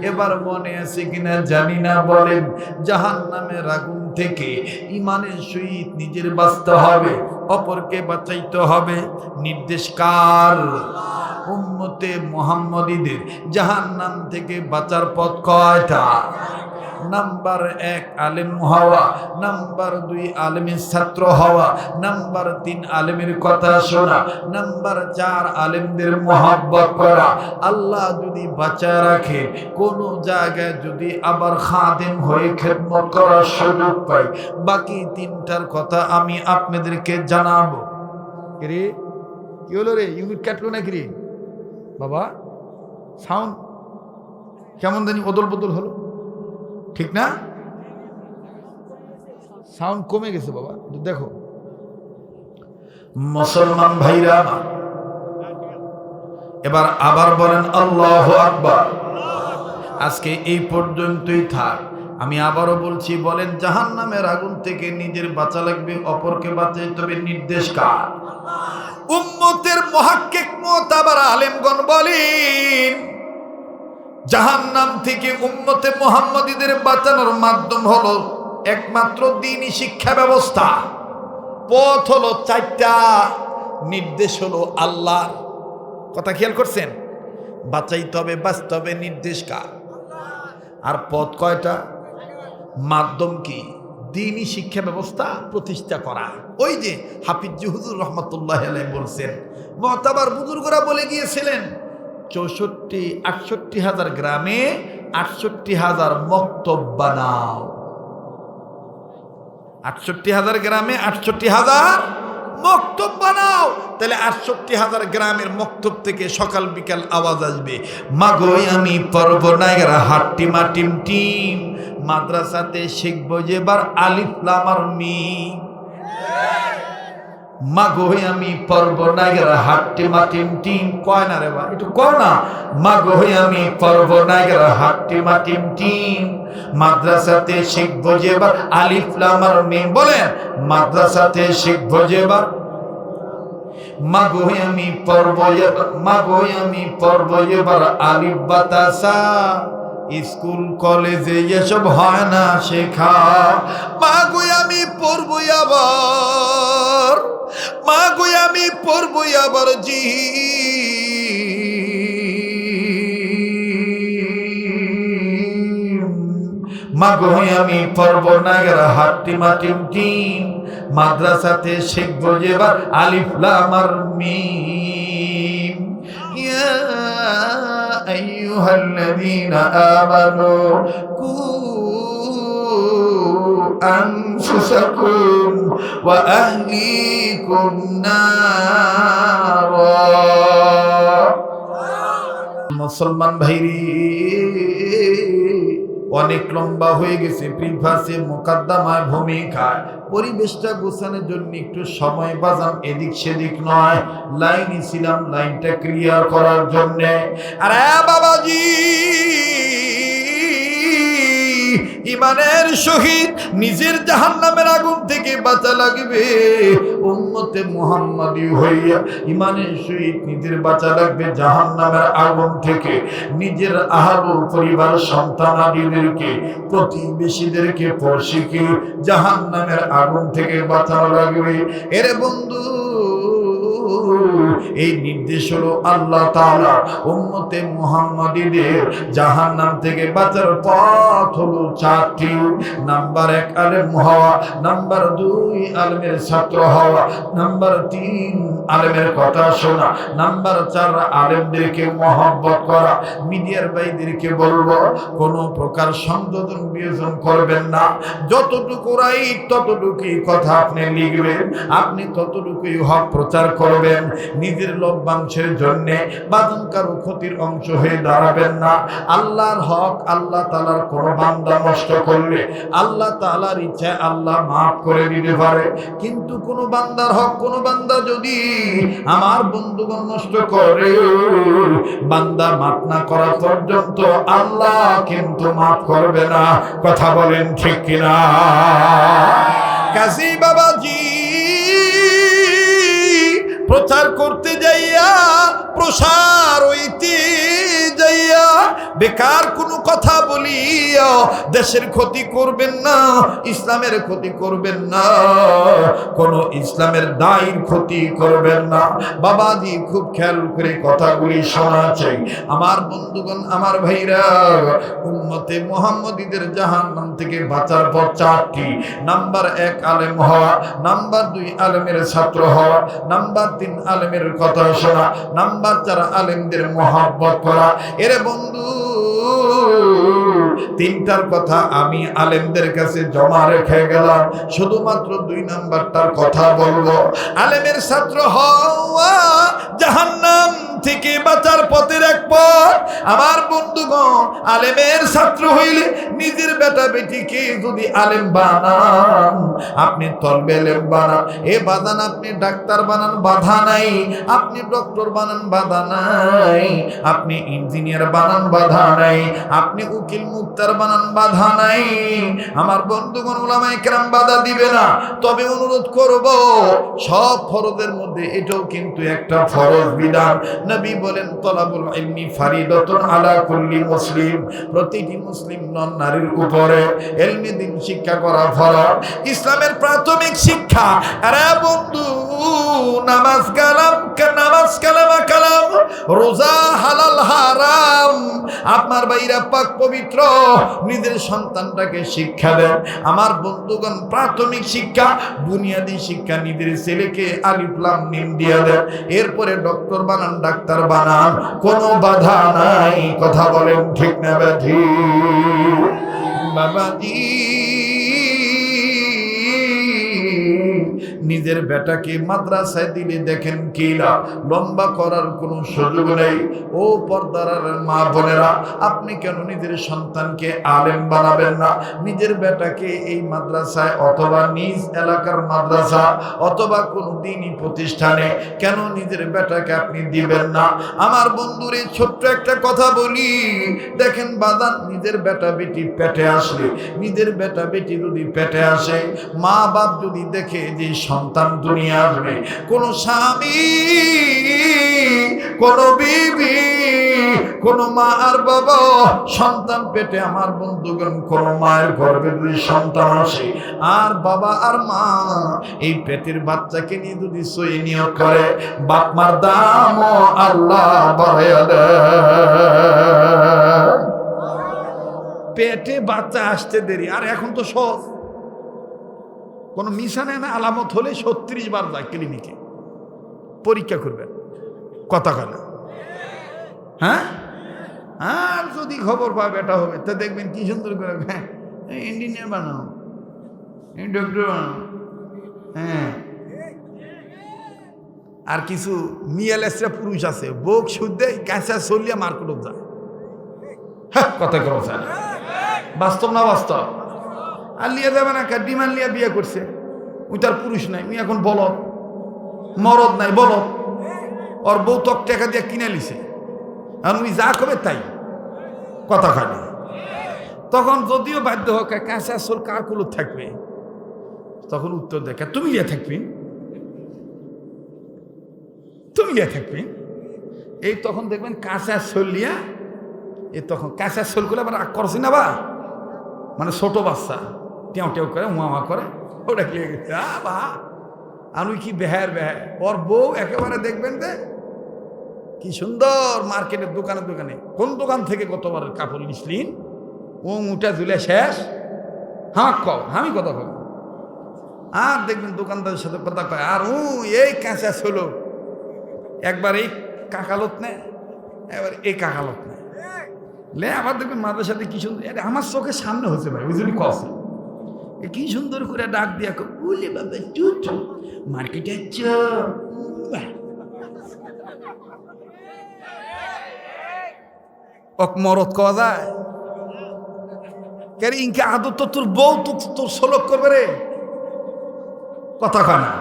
এবার মনে আছে কিনা জানি না, বলেন জাহান্নামের আগুন থেকে ঈমানের সহিত নিজের বাঁচতে হবে, অপরকে বাঁচাইতে হবে। নির্দেশ কার? উম্মতে মুহাম্মদীদের। জাহান্নাম থেকে বাঁচার পথ কয়টা? নাম্বার 1 আলেম হওয়া, নাম্বার 2 আলেমের ছাত্র হওয়া, নাম্বার 3 আলেমের কথা শোনা, নাম্বার 4 আলেমদের মহব্বত করা। আল্লাহ যদি বাঁচায় রাখে, কোন জায়গায় যদি আবার খাদেম হয়ে খেদমত করার সুযোগ পাই, বাকি 3টার কথা আমি আপনাদেরকে জানাবো। রে কি হলো রে, ইউনিট কাটলো নাকি রে বাবা? সাউন্ড কেমন জানি অদল বদল হলো, ঠিক না? সাউন্ড কমে গেছে বাবা, দেখো। মুসলমান ভাইরা, এবার আবার বলেন আল্লাহু আকবার। আজকে এই পর্যন্তই থাক। আমি আবারও বলছি, বলেন জাহান্নামের আগুন থেকে নিজের বাঁচা লাগবে, অপরকে বাঁচাইতে হবে, নির্দেশ কার? উম্মতের মুহাক্কিক মুতাবার আলেমগণ বলেন জাহান্নাম থেকে উম্মতে মুহাম্মাদীদের বাঁচানোর মাধ্যম হলো একমাত্র দ্বীনি শিক্ষা ব্যবস্থা। পথ হলো চারটা, নির্দেশ হলো আল্লাহর। কথা খেয়াল করছেন? বাঁচাইতে হবে, বাঁচতে হবে, নির্দেশ কার? আর পথ কয়টা? মাধ্যম কি? দ্বীনি শিক্ষা ব্যবস্থা প্রতিষ্ঠা করা। ওই যে হাফিজ হুজুর রহমতুল্লাহ আলাইহি বলছেন, মুতাবার বুজুর্গরা বলে গিয়েছিলেন 68 হাজার গ্রামে 68,000 মক্তব বানাও। 68,000 গ্রামে 68,000 মক্তব বানাও। তাহলে 68,000 গ্রামের মক্তব থেকে সকাল বিকাল আওয়াজ আসবে, মাগো আমি পড়ব না হাট্টি মাটিম টিম, মাদ্রাসাতে শিখবো যেবার আলিফ লাম আর মিম। মাগো আমি পড়ব না হাট্টি মাটিম টিম, কয় না রে বা একটু কয় না, মাগো আমি পড়ব না হাট্টি মাটিম টিম, মাদ্রাসাতে শিখবো যেবার আলিফ লাম আর মিম। বলেন মাদ্রাসাতে শিখবো যেবার, মাগো আমি পড়ব, মাগো আমি পড়ব এবার আলিফ বাতাসা, স্কুল কলেজে এসব হয় না শেখা। মাগো আমি পড়ব আবার, মাগো আমি পড়ব আবার জি, মাগো আমি পড়ব না হাট্টি মাটিম টিম, মাদ্রাসাতে শিখবো যেবার আলিফ লাম আর মিম। ইয়া আইয়ুহাল্লাযীনা আমানু কু আনফুসাকুম ওয়া আহলিকুম নারা। মুসলমান ভাইরে, অনেক লম্বা হয়ে গেছে, প্রিফাসে মুকাদ্দামায় ভূমিকায় পরিবেশটা গোছানোর জন্য একটু সময় বাজাম, এদিক সেদিক নয়, লাইনই ছিলাম লাইনটা ক্লিয়ার করার জন্য। আরে বাবাজি, ইমানের সহিত নিজের জাহান্নামের আগুন থেকে বাঁচা লাগবে। উম্মতে মুহাম্মাদি হইয়া ইমানের সহিত নিজের বাঁচা লাগবে জাহান্নামের আগুন থেকে। নিজের আহলুল পরিবার, সন্তানাদিদেরকে, প্রতিবেশীদেরকে, পড়শিকে জাহান্নামের আগুন থেকে বাঁচানো লাগবে। এরে বন্ধু, এই নির্দেশ হলো আল্লাহ তাআলা উম্মতে মুহাম্মাদীদের জাহান্নাম থেকে বাঁচার পথ হলো চারটি। নাম্বার 1 আলেম হওয়া, নাম্বার 2 আলেমের ছাত্র হওয়া, নাম্বার 3 আলেমের কথা শোনা, নাম্বার 4 আলেমদেরকে মহব্বত করা। মিডিয়ার ভাইদেরকে বলবো, কোনো প্রকার সংযোজন বিয়োজন করবেন না। যতটুকু রাইট ততটুকুই কথা আপনি লিখবেন, আপনি ততটুকুই হক প্রচার করবেন। নিজের লভ্যাংশের জন্য বাদন কারো ক্ষতির অংশ হয়ে দাঁড়াবেন না। আল্লাহর হক আল্লাহ তাআলার কোনো বান্দা নষ্ট করলে আল্লাহ তাআলার ইচ্ছায় আল্লাহ মাফ করে দিতে পারে, কিন্তু কোনো বান্দার হক কোনো বান্দা যদি আমার বন্ধুগণ নষ্ট করে, বান্দা মাফ না করা পর্যন্ত আল্লাহ কিন্তু মাফ করবে না। কথা বলেন ঠিক কিনা? কাজী বাবাজি, প্রচার করতে যাইয়া, প্রসার হইতে যাইয়া বেকার কোনো কথা বলিয়া দেশের ক্ষতি করবেন না, ইসলামের ক্ষতি করবেন না, কোন ইসলামের দায়ের ক্ষতি করবেন না। বাবাজি খুব খেয়াল করে কথাগুলি শোনা চাই। আমার বন্ধুগণ, আমার ভাইরা, উম্মতে মুহাম্মাদীদের জাহান্নাম থেকে বাঁচার পথ চারটি। নাম্বার 1 আলেম হওয়া, নাম্বার 2 আলেমের ছাত্র হওয়া, নাম্বার 3 আলেমের কথা শোনা, নাম্বার 4 আলেমদের মহব্বত করা। এরে বন্ধু, 3টার কথা আমি আলেমদের কাছে জমা রেখে গেলাম, শুধুমাত্র 2 নাম্বারটার কথা বলবো। আলেমের ছাত্র হওয়া জাহান্নাম থেকে বাঁচার পথের এক পথ। আমার বন্ধুগণ, আলেমের ছাত্র হইলে নিজের বেটা বেটিকে যদি আলেম বানান, আপনি তলবে আলেম বানান, এ বাদান আপনি ডাক্তার বানান, বাধা নাই। আপনি ডক্টর বানান, বাধা নাই। আপনি ইঞ্জিনিয়ার বানান, বাধা নাই। আপনি উকিল মুক্তার বানান, বাধা নাই। আমার বন্ধুগণ, উলামায়ে কেরাম বাধা দিবে না। তবে অনুরোধ করব, সব ফরজের মধ্যে এটাও কিন্তু একটা ফরজ বিধান। নবী বলেন, তলাবুল ইলমি ফারিদাতুন আলা কুল্লি মুসলিম। প্রতিটি মুসলিম নন নারীর উপরে ইলমি দ্বীন শিক্ষা করা ফরজ। ইসলামের প্রাথমিক শিক্ষা, আরে বন্ধু, নামাজ কালাম, কালাম, রোজা হালাল হারাম। আপনার বাইরা পাক পবিত্র, নিজের সন্তানটাকে শিক্ষা দেন। আমার বন্ধুগণ, প্রাথমিক শিক্ষা, বুনিয়াদি শিক্ষা, নিজের ছেলেকে আলিফ লাম মিম দিয়ে দেন। এরপরে ডক্টর বানান, ডাক্তার বানান, কোনো বাধা নাই। কথা বলেন ঠিক না বেঠিক? বাবাজি, নিজের বেটাকে মাদ্রাসায় দিলে দেখেন কি লাভ, লম্বা করার কোনো সুযোগ নেই। ও পর্দার মা বোনেরা, আপনি কেন নিজের সন্তানকে আলেম বানাবেন না? নিজের বেটাকে এই মাদ্রাসায় অথবা নিজ এলাকার মাদ্রাসা অথবা কোনো দিনই প্রতিষ্ঠানে কেন নিজের বেটাকে আপনি দিবেন না? আমার বন্ধুরে ছোট্ট একটা কথা বলি, দেখেন বাদান, নিজের বেটা বেটি পেটে আসলে, নিজের বেটা বেটি যদি পেটে আসে, মা বাপ যদি দেখে যে সন্তান দুনিয়া আসবে, কোন স্বামী, কোন বিবি, কোন মা আর বাবা সন্তান পেটে, আমার বন্ধুগণ, কোন মায়ের গর্ভে যদি সন্তান আসে আর বাবা আর মা এই পেটের বাচ্চাকে নিয়ে যদি সই নিয়োগ করে, বাপ মার দাম আল্লাহ বাড়াইয়া দেয়। পেটে বাচ্চা আসতে দেরি, আর এখন তো সহজ, কোনো মিশানে না আলামত হলে 36 বার যায় ক্লিনিকে, পরীক্ষা করবেন। কথা কানা, হ্যাঁ? আর যদি খবর পাবে এটা হবে, তা দেখবেন কি সুন্দর করে, হ্যাঁ ইঞ্জিনিয়ার বানাও, ডক্টর বানাও। হ্যাঁ, আর কিছু মিয়ালেসরা পুরুষ আছে, বোক শুদ্ধে কাঁচা চলিয়া মার্কেট যায়। হ্যাঁ, কথা কেউ চায় না, বাস্তব না বাস্তব? আর লিয়া যাবে না, ডিমান্ড লিয়া বিয়ে করছে, ওই তার পুরুষ নাই, উনি এখন বলদ, মরদ নাই, বলদ। ওর বউ তক টাকা দিয়ে কিনে লিছে, আর উনি যা করবে তাই, কথা খালি। তখন যদিও বাধ্য হোক, কাঁচা চোল কার কুলত থাকবে? তখন উত্তর দেখে, তুমি লিয়া থাকবি, তুমি লিয়া থাকবি। এই তখন দেখবেন কাঁচা চোল লিয়া, এই তখন কাঁচা চোল করে আবার রাগ করছি না, বা মানে ছোট বাচ্চা টেউ টেউ করে, উমা করে, ওটা খেয়ে গেছে। বা আমি কি বেহার বেহার। ওর বউ একেবারে দেখবেন যে কি সুন্দর, মার্কেটের দোকানে দোকানে, কোন দোকান থেকে কতবার কাপড় নিসলিন, ও মুটা ঝুলে শেষ। হ্যাঁ কও, আমি কথা কব। আর দেখবেন দোকানদারের সাথে কথা কয়, আর এই কাঁচা ছিল, একবার এই কাকালত নেয়, এবার এই কাকালত নেয়, লে আবার দেখবেন মাদের সাথে কি সুন্দর, এটা আমার চোখের সামনে হচ্ছে ভাই, ওই জন্য কছে কি সুন্দর করে ডাক দিয়া বলে, বাবা চুট মার্কেটে মরদ কওয়া যায় কে? ইনকে আদর তো তোর বউ তোর সলক করবে রে, কথা কানা।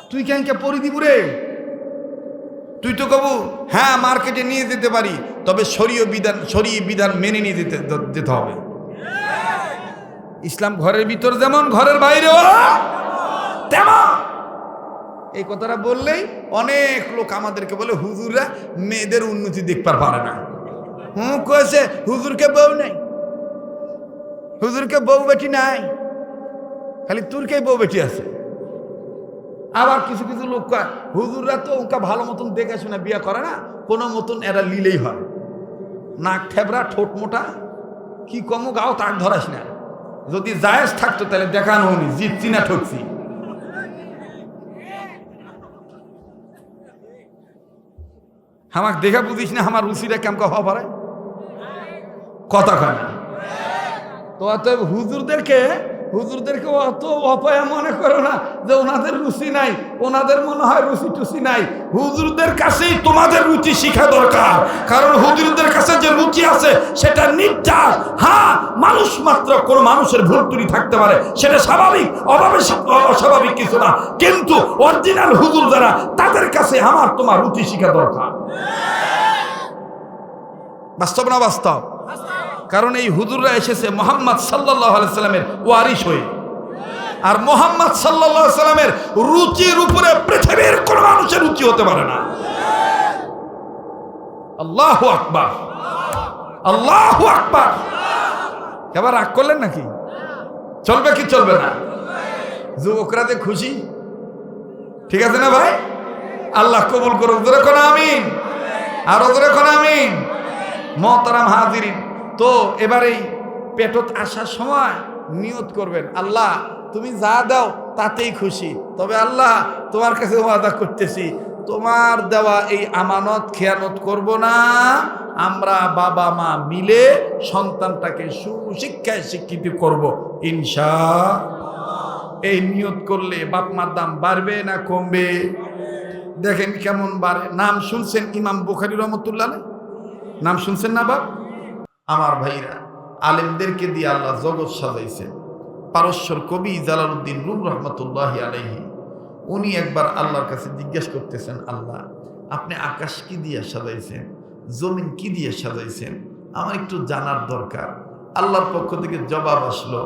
তুই কেনকে পরি দিব রে? তুই তো কবু হ্যাঁ মার্কেটে নিয়ে যেতে পারি, তবে শরীয় বিধান মেনে নিয়ে যেতে হবে। ইসলাম ঘরের ভিতর যেমন, ঘরের বাইরেও তেমন। এই কথাটা বললেই অনেক লোক আমাদেরকে বলে, হুজুররা মেয়েদের উন্নতি দেখতে পারে না। কয়েছে হুজুরকে বউ নেই, হুজুরকে বউ বেটি নাই, খালি তুরকেই বউ বেটি আছে। আবার কিছু কিছু লোক কয়, হুজুররা তো ওকে ভালো মতন দেখে শুনে বিয়ে করে না, কোনো মতন এরা লিলেই হয়, নাক ঠেবরা, ঠোঁট মোটা, কি কমু গাও তাক ধরাস না। যদি জায়েজ থাকতো তাহলে দেখানো উনি জিতছি না ঠকছি। আমাকে দেখা বুঝিস না আমার রুচিটা কেমন হওয়া পারে, কথা কয় না। তো অতএব হুজুরদেরকে হুজুরদেরকে অত অপয়া মনে করো না যে ওনাদের রুচি নাই, ওনাদের মনে হয় রুচি টুচি নাই। হুজুরদের কাছেই তোমাদের রুচি শিখা দরকার, কারণ হুজুরদের কাছে যে রুচি আছে সেটা নির্যাস। হ্যাঁ, মানুষ মাত্র কোন মানুষের ভুল ত্রুটি থাকতে পারে, সেটা স্বাভাবিক, অস্বাভাবিক কিছু না, কিন্তু অরিজিনাল হুজুর যারা তাদের কাছে আমার তোমার রুচি শিখা দরকার। বাস্তব না বাস্তব? কারণ এই হুজুররা এসেছে মুহাম্মদ সাল্লাল্লাহু আলাইহি সাল্লামের ওয়ারিস হয়ে, আর মুহাম্মদ সাল্লাল্লাহু আলাইহি সাল্লামের রুচির উপরে পৃথিবীর কোন মানুষের রুচি হতে পারে না। আল্লাহু আকবার, আল্লাহু আকবার। এবার রাগ করলেন নাকি? চলবে কি চলবে না? যুবকরা যে খুশি, ঠিক আছে না ভাই? আল্লাহ কবুল করুক, জোরে কোন আমিন, আরো জোরে কোন আমিন। মোহতারাম হাজিরিন, তো এবারে পেটত আসার সময় নিয়ত করবেন, আল্লাহ তুমি যা দাও তাতেই খুশি, তবে আল্লাহ তোমার কাছে ওয়াদা করতেছি তোমার দেওয়া এই আমানত খেয়ানত করব না। আমরা বাবা মা মিলে সন্তানটাকে সুশিক্ষায় শিক্ষিত করব ইনশাআল্লাহ। এই নিয়ত করলে বাপ মার দাম বাড়বে না কমবে? দেখেন কেমন বাড়ে। নাম শুনছেন ইমাম বুখারী রহমতুল্লাহ আলাইহি? নাম শুনছেন না বাপ? আমার ভাইরা, আলেমদেরকে দিয়ে আল্লাহ জগৎ সাজাইছেন। পারস্যর কবি জালালউদ্দিন রুম রহমতুল্লাহি আলাইহি, উনি একবার আল্লাহর কাছে জিজ্ঞেস করতেছেন, আল্লাহ আপনি আকাশ কি দিয়ে সাজাইছেন, জমিন কি দিয়ে সাজাইছেন, আমার একটু জানার দরকার। আল্লাহর পক্ষ থেকে জবাব আসলো,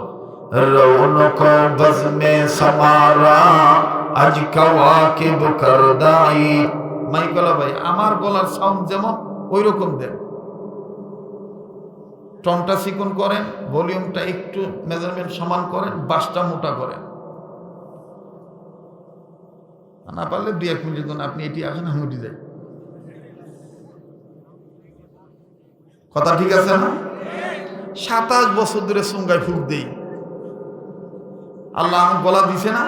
রৌনক বজমে সামারা আজ কাওয়াকিব করদাই। মাইকলা ভাই, আমার গলার সাউন্ড যেমন ওই রকম দেন, টনটা চিকন করেন, ভলিউমটা একটু মেজারমেন্ট সমান করেন, বাসটা মোটা করেন। না পারলে 2-1 মিনিট জন্য আপনি এটি আসেন, আমি উঠে যাই। কথা ঠিক আছে না? 27 বছর ধরে চুঙ্গায় ফুক দেই, আল্লাহ আমার গলা দিছে না,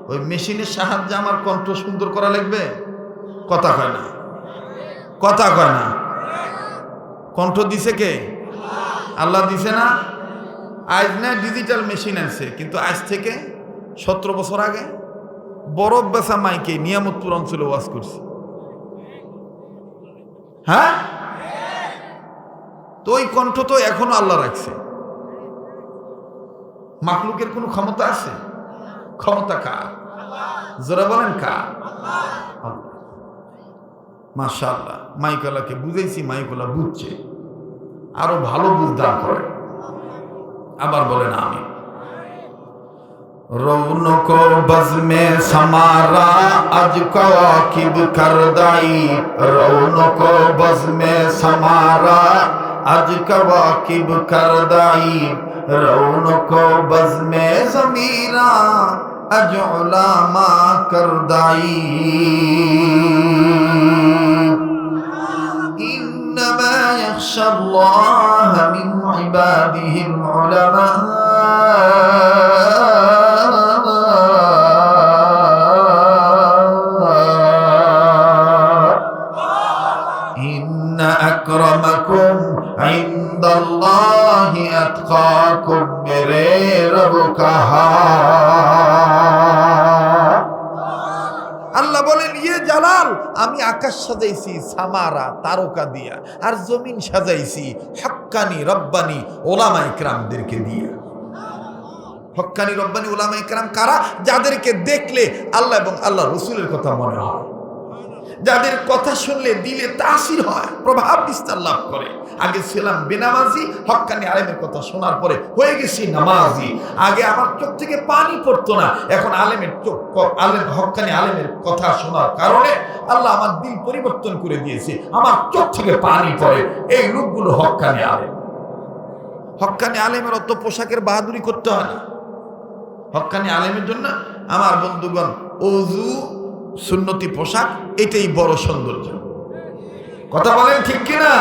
ওই মেশিনের সাহায্যে আমার কণ্ঠ সুন্দর করা লাগবে। কথা কয় না, কথা কয় না। কণ্ঠ দিছে কে? আল্লাহ দিছে না? আজ না ডিজিটাল মেশিন আছে, কিন্তু আজ থেকে 17 বছর আগে বরফ বেচা মাইকে নিয়ামতপুর অঞ্চলে ওয়াজ করছি। হ্যাঁ, তো ওই কণ্ঠ তো এখনো আল্লাহ রাখছে। মাখলুকের কোনো ক্ষমতা আছে? ক্ষমতা কার? যারা বলেন কার? মাশাআল্লাহ, মাইকলাকে বুঝাইছি, মাইকলা বুঝছে, আরো ভালো বুঝদান করে। আবার বলেন আমি। রৌনক বজমে সামারা আজ কাওয়াকিব করদাই, রৌনক বজমে সামারা আজ কাওয়াকিব করদাই, রৌনক বজমে জमीरा আজ উলামা করদাই। إنما يخشى الله من عباده العلماء إن أكرمكم عند الله أتقاكم मेरे रब कहा। আল্লাহ বলেন, ইয়ে জালাল, আমি আকাশ সাজাইছি সামারা তারকা দিয়া, আর জমিন সাজাইছি হক্কানি রব্বানি ওলামা ইকরামদেরকে দিয়া। হক্কানি রব্বানি ওলামা ইকরাম কারা? যাদেরকে দেখলে আল্লাহ এবং আল্লাহ রসুলের কথা মনে হয়, যাদের কথা শুনলে দিলে তাসির হয়, প্রভাব বিস্তার লাভ করে। আগে ছিলাম বেনামাজি, হক্কানি আলেমের কথা শোনার পরে হয়ে গেছি নামাজি। আগে আমার চোখ থেকে পানি পড়তো না, এখন আলেমের চোখ, আলেম হক্কানি আলেমের কথা শোনার কারণে আল্লাহ আমার দিল পরিবর্তন করে দিয়েছে, আমার চোখ থেকে পানি পড়ে। এই লোকগুলো হক্কানি আলেম। হক্কানি আলেমের অত পোশাকের বাহাদুরি করতে হয় না। হক্কানি আলেমের জন্য আমার বন্ধুগণ ওযু সুন্নতি পোশাক, এটাই বড় সৌন্দর্য। কথা বলেন ঠিক কিনা?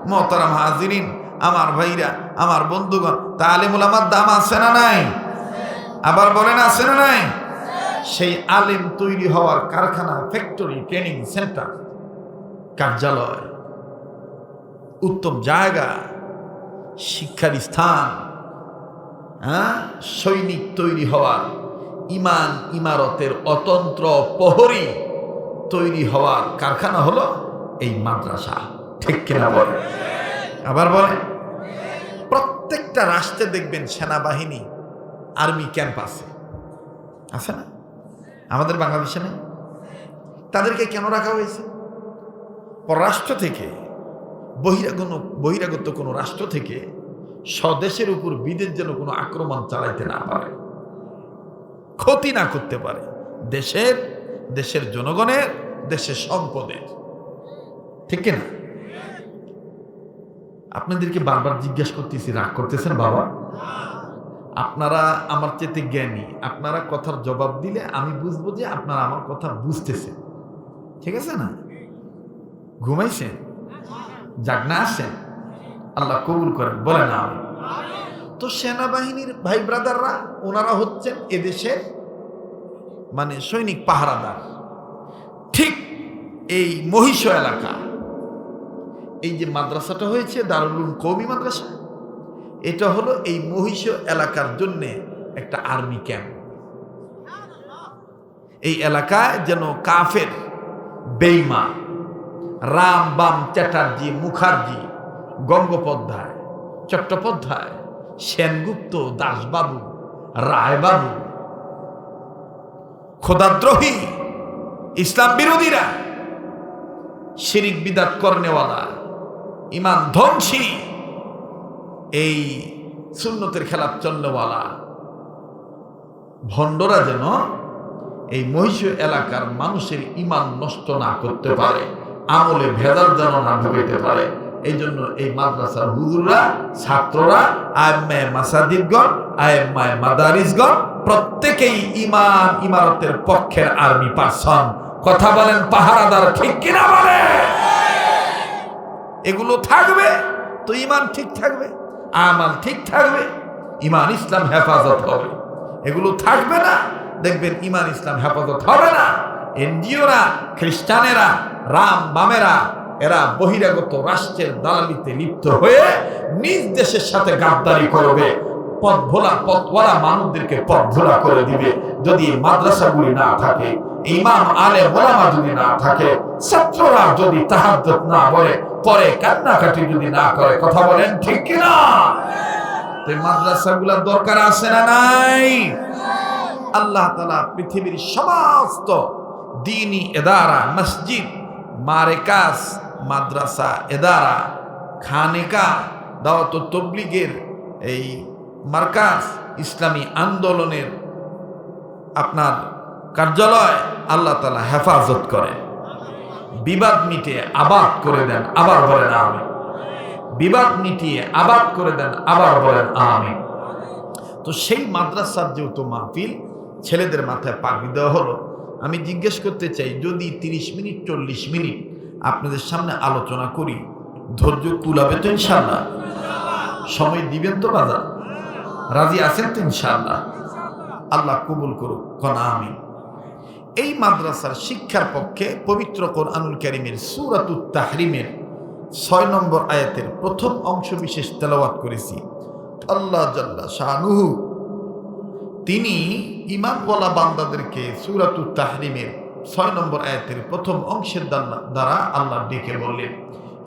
মোহতারাম হাজিরিন, আমার ভাইরা, আমার বন্ধুগণ, তালিম উলামার দাম আছে না নাই? আবার বলেন আছে না নাই? সেই আলেম তৈরি হওয়ার কারখানা, ফ্যাক্টরি, ট্রেনিং সেন্টার, কার্যালয়, উত্তম জায়গা, শিক্ষার স্থান, সৈনিক তৈরি হওয়ার, ইমান ইমারতের অতন্ত্র প্রহরী তৈরি হওয়ার কারখানা হলো এই মাদ্রাসা। ঠিক কিনা বলে? আবার বলে, প্রত্যেকটা রাষ্ট্রে দেখবেন সেনাবাহিনী, আর্মি ক্যাম্প আছে না? আমাদের বাংলাদেশে নেই। তাদেরকে কেন রাখা হয়েছে? পররাষ্ট্র থেকে, বহিরাগত কোনো রাষ্ট্র থেকে স্বদেশের উপর বিদেশ যেন কোনো আক্রমণ চালাইতে না পারে, ক্ষতি না করতে পারে দেশের জনগণের, দেশের সম্পদের। ঠিক কিনা? আপনাদেরকে বারবার জিজ্ঞেস করতেছি, রাগ করতেছেন বাবা? আপনারা আমার চেয়ে জ্ঞানী, আপনারা কথার জবাব দিলে আমি বুঝবো যে আপনারা আমার কথা বুঝতেছেন। ঠিক আছে না? ঘুমাইছেন? জাগনা আসেন? আল্লাহ কবুল করেন, বলেন আমি। তো সেনাবাহিনীর ভাই ব্রাদাররা, ওনারা হচ্ছেন এদেশের মানে সৈনিক পাহারাদার। ঠিক এই মহিষ এলাকা, এই যে মাদ্রাসাটা হয়েছে দারুল উলুম কওমি মাদ্রাসা, এটা হলো এই মহিষ এলাকার জন্য একটা আর্মি ক্যাম্প। এই এলাকায় যেন কাফের, বেঈমান, রাম বাম চ্যাটার্জি, মুখার্জি, গঙ্গোপাধ্যায়, চট্টোপাধ্যায়, সেনগুপ্ত, দাসবাবু, রায়বাবু, খোদাদ্রোহী, ইসলাম বিরোধীরা, শিরিক বিদাত করনেওয়ালা, ইমান ধ্বংসী, এই সুন্নতের খেলাফ চলনেওয়ালা ভণ্ডরা যেন এই মহিষ এলাকার মানুষের ইমান নষ্ট না করতে পারে, আমলে ভেদাল যেন না ঢুকাইতে পারে। এই জন্য এই মাদ্রাসার হুজুররা, ছাত্ররা, আইম্মায়ে মাসাজিদগণ, আইম্মায়ে মাদারিসগণ প্রত্যেকেই ইমান ইমারতের পক্ষের আর্মি পারসন। কথা বলেন পাহারাদার, ঠিক কিনা বলে? এগুলো থাকবে তো ইমান ঠিক থাকবে, আমাল ঠিক থাকবে, ইমান ইসলাম হেফাজত হবে। এগুলো থাকবে না, দেখবেন ইমান ইসলাম হেফাজত হবে না। এনজিওরা, খ্রিস্টানেরা, রাম বামেরা, এরা বহিরাগত রাষ্ট্রের দালালিতে লিপ্ত হয়ে নিজ দেশের সাথে গাদ্দারি করবে, পথওয়ালা মানুষদেরকে পথ ভোলা করে দিবে। যদি মাদ্রাসাগুলি না থাকে, ইমাম আলেম ওলামা যদি না থাকে, ছাত্ররা যদি তাহাজ্জুদ না পড়ে কান্নাকাটি যদি না করে, কথা বলেন ঠিক কিনা? তো মাদ্রাসাগুলোর দরকার আছে না নাই? আল্লাহ তাআলা পৃথিবীর সমস্ত দ্বীনি এদারা, মসজিদ, মারেকাস, মাদ্রাসা এদারা, খানেকা, দাওয়াত ও তাবলীগের এই মার্কাজ, ইসলামী আন্দোলনের আপনার কার্যালয় আল্লাহ তাআলা হেফাজত করেন, বিবাদ মিটিয়ে আবাদ করে দেন। আবার বলেন আমিন। বিবাদ মিটিয়ে আবাদ করে দেন। আবার বলেন আমিন। তো সেই মাদ্রাসার যেহেতু মাহফিল, ছেলেদের মাথায় পাগড়ি দেওয়া হলো, আমি জিজ্ঞেস করতে চাই, যদি 30 মিনিট 40 মিনিট আপনাদের সামনে আলোচনা করি, ধৈর্য কুলাবে তো ইনশাআল্লাহ? সময় দিবেন তো বাজার? রাজি আছেন তো ইনশাআল্লাহ? আল্লাহ কবুল করুক, কোন আমিন। এই মাদ্রাসার শিক্ষার পক্ষে পবিত্র কোরআনুল কারীমের সূরাতুত তাহরিমের 6 নম্বর আয়াতের প্রথম অংশ বিশেষ তেলাওয়াত করেছি। আল্লাহ জাল্লা শানুহু তিনি ঈমানওয়ালা বান্দাদেরকে সূরাতুত তাহরিমের 6 নম্বর আয়াতের প্রথম অংশের দ্বারা আল্লাহ ডেকে বললেন,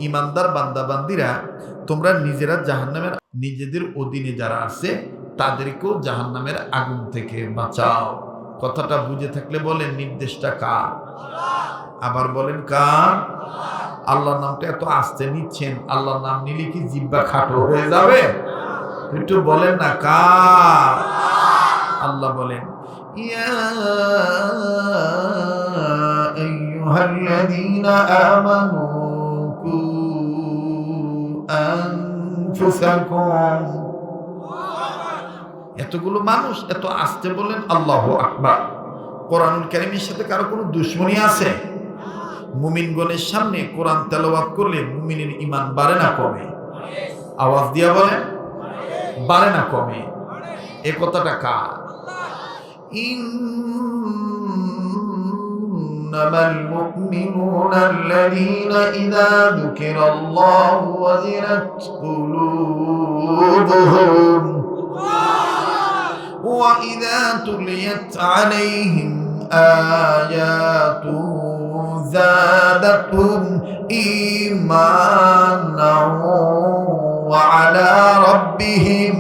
ঈমানদার বান্দা বান্দিরা, তোমরা নিজেরা জাহান্নামের, নিজেদের অধীনে যারা আছে তাদেরকেও জাহান্নামের আগুন থেকে বাঁচাও। কথাটা বুঝে থাকলে বলেন, নির্দেশটা কার? আবার বলেন কার? আল্লাহর নামটা এত আস্তে নিচ্ছেন, আল্লাহর নাম নিলে কি জিহ্বা খাটো হয়ে যাবে? একটু বলেন না কার? আল্লাহ বলেন, ইয়া আইয়ুহাল্লাযীনা আমানু কু আনফুসাকুম। এতগুলো মানুষ এত আস্তে বলেন আল্লাহু আকবার। কোরআনুল কারীমের সাথে কারো কোনো দুশমনী আছে? মুমিনগণের সামনে কোরআন তেলাওয়াত করলে মুমিনের ঈমান বাড়ে না কমে? আওয়াজ দিয়া বলেন, বাড়ে না কমে? এই কথাটা কার? ইন্নামাল মুমিনুনা আল্লাযীনা ইযা যুকিরাল্লাহু ওয়াজিলাত কুলুবুহুম وإذا تليت عليهم آياته زادتهم إيمانا وعلى ربهم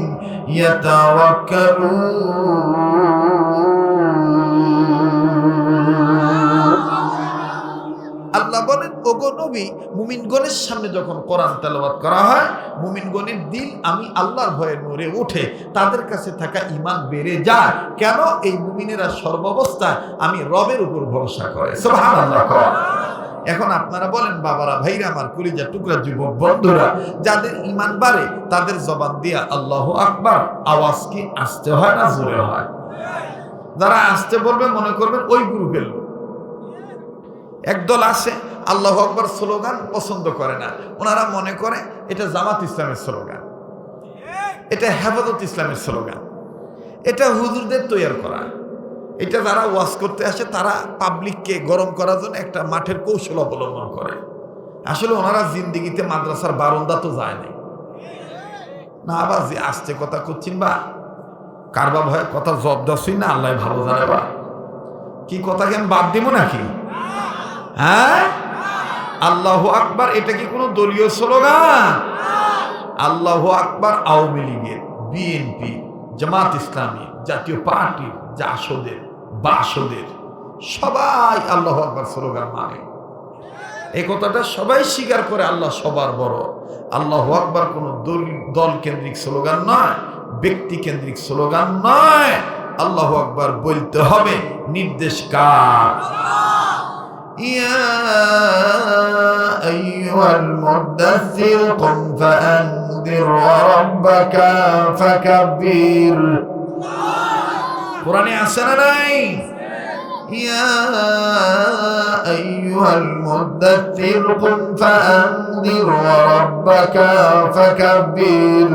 আল্লাহ বলেন, ওগো নবী, মুমিনগণের সামনে যখন কোরআন তেলাওয়াত করা হয়, মুমিনগণের দিল আমি আল্লাহর ভয়ে নড়ে ওঠে, তাদের কাছে থাকা ঈমান বেড়ে যায়। কেন? এই মুমিনেরা সর্বাবস্থায় আমি রবের উপর ভরসা করে। সুবহানাল্লাহ। এখন আপনারা বলেন, বাবারা, ভাইরা আমার, কলিজা টুকরা যুবক বন্ধুরা, যাদের ঈমান বাড়ে তাদের জবান দিয়া আল্লাহু আকবার আওয়াজ কি আস্তে হয় না জোরে হয়? যারা আস্তে বলবে মনে করবেন ওই গ্রুপের লোক। একদল আছে আল্লাহু আকবার স্লোগান পছন্দ করে না, ওনারা মনে করে এটা জামাত ইসলামের স্লোগান, এটা হেফাজত ইসলামের স্লোগান, এটা হুজুরদের তৈরি করা। এটা যারা ওয়াজ করতে আসে তারা পাবলিককে গরম করার জন্য একটা মাঠের কৌশল অবলম্বন করে। আসলে ওনারা জিন্দিগিতে মাদ্রাসার বারান্দা তো যায় নাই না। আবার যে আস্তে কথা করছেন বা কারবা ভয়ে কথা জব দাসই না, আল্লাহ ভালো জানে। বা কি কথাকে আমি বাদ দিব নাকি? হ্যাঁ, আল্লাহু আকবার এটা কি কোনো দলীয় স্লোগান? আল্লাহু আকবার আওয়ামী লীগের, বিএনপি, জামাত ইসলামী, জাতীয় পার্টির, জাসদের, বাসদের সবাই আল্লাহু আকবার স্লোগান মানে। এই কথাটা সবাই স্বীকার করে আল্লাহ সবার বড়। আল্লাহু আকবার কোনো দল কেন্দ্রিক স্লোগান নয়, ব্যক্তি কেন্দ্রিক স্লোগান নয়। আল্লাহু আকবার বলতে হবে, নির্দেশ কার? ইয়া আইয়ুহাল মুদাথথির কুম ফাআনদির ওয়া রাব্বাকা ফাকাব্বির। কোরআনে আছে না নাই? ইয়া আইয়ুহাল মুদাথথির কুম ফাআনদির ওয়া রাব্বাকা ফাকাব্বির।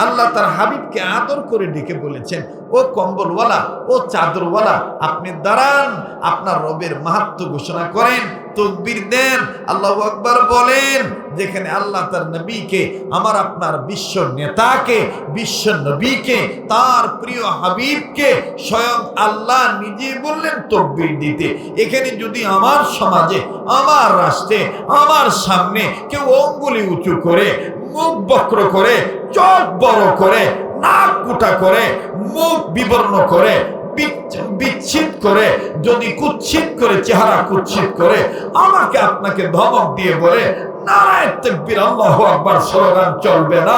আল্লাহ তার হাবিবকে আদর করে ডেকে বলেছেন, ও কম্বলওয়ালা, ও চাদরওয়ালা, আপনি দাঁড়ান, আপনার রবের মাহাত্ম্য ঘোষণা করেন, তাকবীর দেন, আল্লাহু আকবার বলেন। যেখানে আল্লাহ তার নবীকে, আমার আপনার বিশ্ব নেতাকে, বিশ্ব নবীকে, তার প্রিয় হাবিবকে স্বয়ং আল্লাহ নিজে বললেন তাকবীর দিতে। এখানে যদি আমার সমাজে, আমার রাষ্ট্রে, আমার সামনে কেউ অঙ্গুলি উঁচু করে, মুখ বক্র করে, চোখ বড় করে, নাক কুটা করে, মুখ বিবর্ণ করে, বিচ্ছিত করে, যদি কুৎসিত করে, চেহারা কুৎসিত করে আমাকে আপনাকে ধমক দিয়ে বলে নারায়ে তাকবীর আল্লাহু আকবার স্লোগান চলবে না।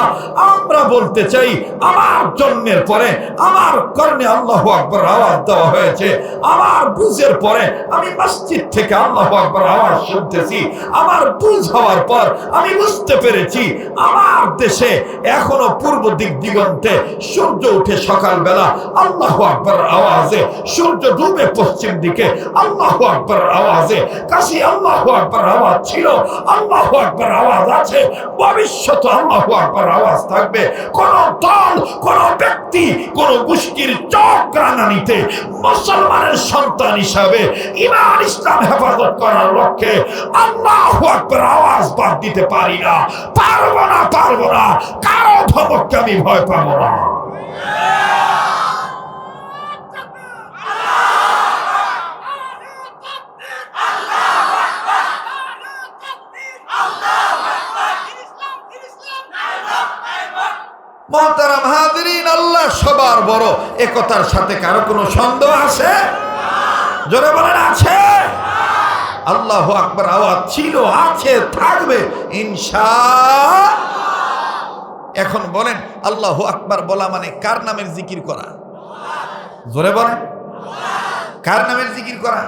আমরা বলতে চাই, আমার জন্মের পরে আমার কর্ণে আল্লাহু আকবার আওয়াজ দেওয়া হয়েছে, আমার বুঝের পরে আমি মসজিদ থেকে আল্লাহু আকবার আওয়াজ শুনতেছি, আমার বুঝ হওয়ার পর আমি বুঝতে পেরেছি আমার দেশে এখনো পূর্ব দিগন্তে সূর্য উঠে সকালবেলা আল্লাহু আকবার আওয়াজে, সূর্য ডুবে পশ্চিম দিকে আল্লাহু আকবার আওয়াজে, কাশি আল্লাহু আকবার আওয়াজ ছিল, আল্লাহু আকবার আওয়াজ আছে, ভবিষ্যতে আল্লাহু আকবার আওয়াজ থাকবে। কোন দল, কোন ব্যক্তি, কোন গোষ্ঠীর চোখ রাঙানিতে মুসলমানের সন্তান হিসাবে ঈমান ইসলাম হেফাজত করার লক্ষ্যে আল্লাহু আকবার আওয়াজ বাদ দিতে পারি না, পারবো না, পারবো না। কারো ধমককে আমি ভয় পাবো না। মুহতারাম হাজিরিন, আল্লাহ সবার বড়, এ কথার সাথে কারো কোনো সন্দেহ আছে? জোরে বলেন, আছে? আল্লাহু আকবার আওয়াজ ছিল, আছে, থাকবে ইনশাআল্লাহ। এখন বলেন, আল্লাহু আকবার বলা মানে কার নামের জিকির করা? জোরে বলেন, কার নামের জিকির করা?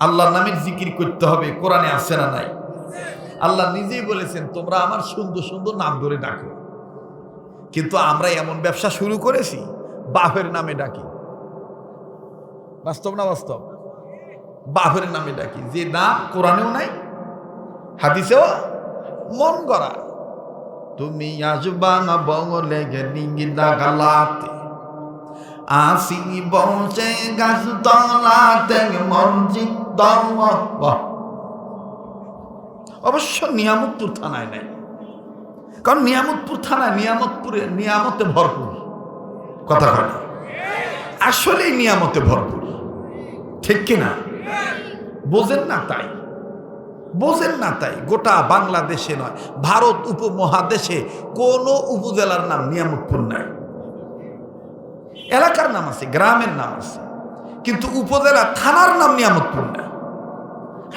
আল্লাহর নামের জিকির করতে হবে। কোরআনে আছে না নাই? আল্লাহ নিজেই বলেছেন, তোমরা আমার সুন্দর সুন্দর নাম ধরে ডাকো। কিন্তু আমরা এমন ব্যবসা শুরু করেছি, বাপের নামে ডাকি। বাস্তব না বাস্তব? বাপের নামে ডাকি, যে নাম কোরআনেও নাই, হাদিসেও মন গড়া। তুমি আসবা না বলে গেলিঙ্গিদা গালাতে, আসি বসে গাছ তলাতে মসজিদ দম। অবশ্য নিয়ামতপুর থানায় নাই, কারণ নিয়ামতপুর থানায় নিয়ামতে ভরপুর। কথা হয় না? আসলেই নিয়ামতে ভরপুর, ঠিক কিনা? বোঝেন না তাই, বোঝেন না তাই গোটা বাংলাদেশে নয়, ভারত উপমহাদেশে কোনো উপজেলার নাম নিয়ামতপুর নাই। এলাকার নাম আছে, গ্রামের নাম আছে, কিন্তু উপজেলা থানার নাম নিয়ামতপুর না।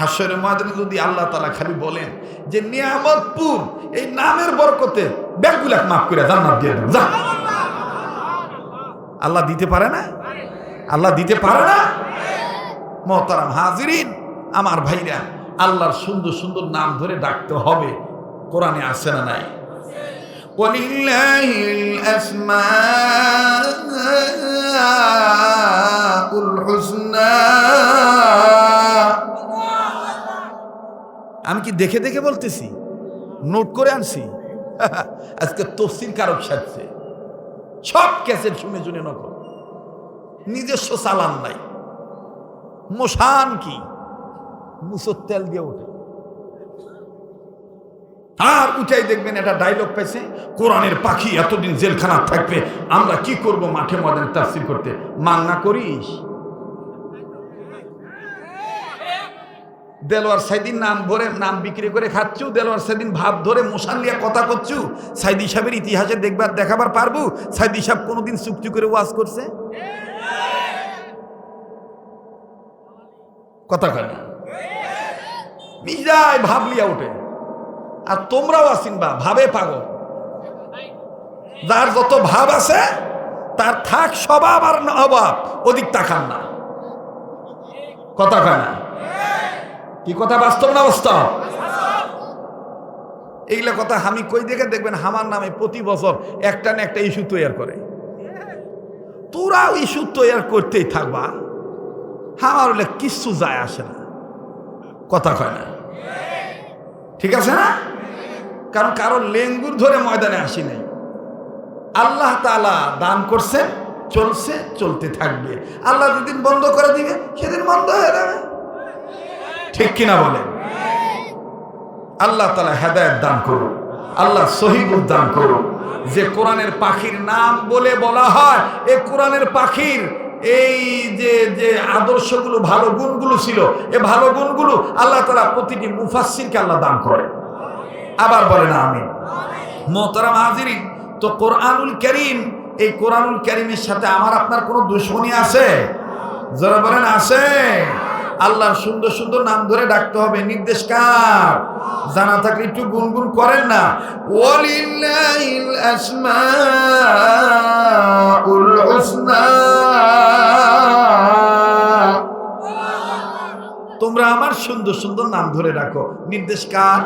হাসরের ময়দানে যদি আল্লাহ তাআলা খালি বলেন যে নিয়ামতপুর, এই নামের বরকতে ব্যাগগুলা মাফ করে জান্নাত দিয়ে দেন, যা। আল্লাহ দিতে পারে না? আল্লাহ দিতে পারে না? মোহতারাম হাজিরিন, আমার ভাইরা, আল্লাহর সুন্দর সুন্দর নাম ধরে ডাকতে হবে। কোরআনে আছে না নাই? ওয়ালিল্লাহিল আসমাউল হুসনা। আমি কি দেখে দেখে বলতেছি? নোট করে আনছি? আজকে তফসির কারক সাজছে, সব ক্যাসেট শুনে শুনে নকল, নিজস্ব চালান নাই। মশান কি মুসর তেল দিয়ে ওঠে, আর উঠাই দেখবেন এটা ডায়লগ পাইছে, কোরআনের পাখি এতদিন জেলখানা থাকবে, আমরা কি করব মাঠে ময়দানে তাফসীর করতে। মাংনা করিস? দেলোয়ার সাইদিন নাম ভরে নাম বিক্রি করে খাচ্ছু, দেলোয়ার সাইদিন ভাব ধরে মশান লিয়া কথা করছু। সাইদি সাহেবের ইতিহাসে দেখাবার পারবো সাইদি সাহেব কোনোদিন চুক্তি করে ওয়াজ করছে? কথা কয় না? মিজায় ভাব লিয়া ওঠে। আর তোমরাও আসিন বা ভাবে পাগল। যার যত ভাব আছে তার থাক স্বভাব আর অভাব, ওদিক তাকান না। কথা কয় না? কি কথা বাস্তব না বাস্তব? এইগুলা কথা আমি কই দেখে দেখবেন আমার নামে প্রতি বছর একটা না একটা ইস্যু তৈরি করে। তোরাও ইস্যু তৈরি করতেই থাকবা, আমার হলে কিচ্ছু যায় আসে না। কথা কয় না? ঠিক আছে না? কারণ কারো লেঙ্গুর ধরে ময়দানে আসি নাই। আল্লাহ তাআলা দান করছে, চলছে, চলতে থাকবে। আল্লাহ যেদিন বন্ধ করে দিবে সেদিন বন্ধ হয়ে যাবে, ঠিক কিনা বলেন? আল্লাহ তাআলা হেদায়েত দান করুন, আল্লাহ সহিবুল দান করুন। যে কোরআনের পাখির নাম বলে বলা হয়, এই কোরআনের পাখির এই যে যে আদর্শগুলো, ভালো গুণগুলো ছিল, এই ভালো গুণগুলো আল্লাহ তাআলা প্রতিটি মুফাসসিরকে আল্লাহ দান করে। আবার বলেন আমিন। মোহতারাম হাজিরিন, তো কোরআনুল কারীম, এই কোরআনুল কারীমের সাথে আমার আপনার কোনো দুশমনী আছে? যারা বলেন আছে। আল্লাহর সুন্দর সুন্দর নাম ধরে ডাকতে হবে। নির্দেশ কার? জানা থাকলে একটু গুনগুন করেন না। ওয়ালিল্লাহিল আসমাউল হুসনা। তোমরা আমার সুন্দর সুন্দর নাম ধরে ডাকো। নির্দেশ কার?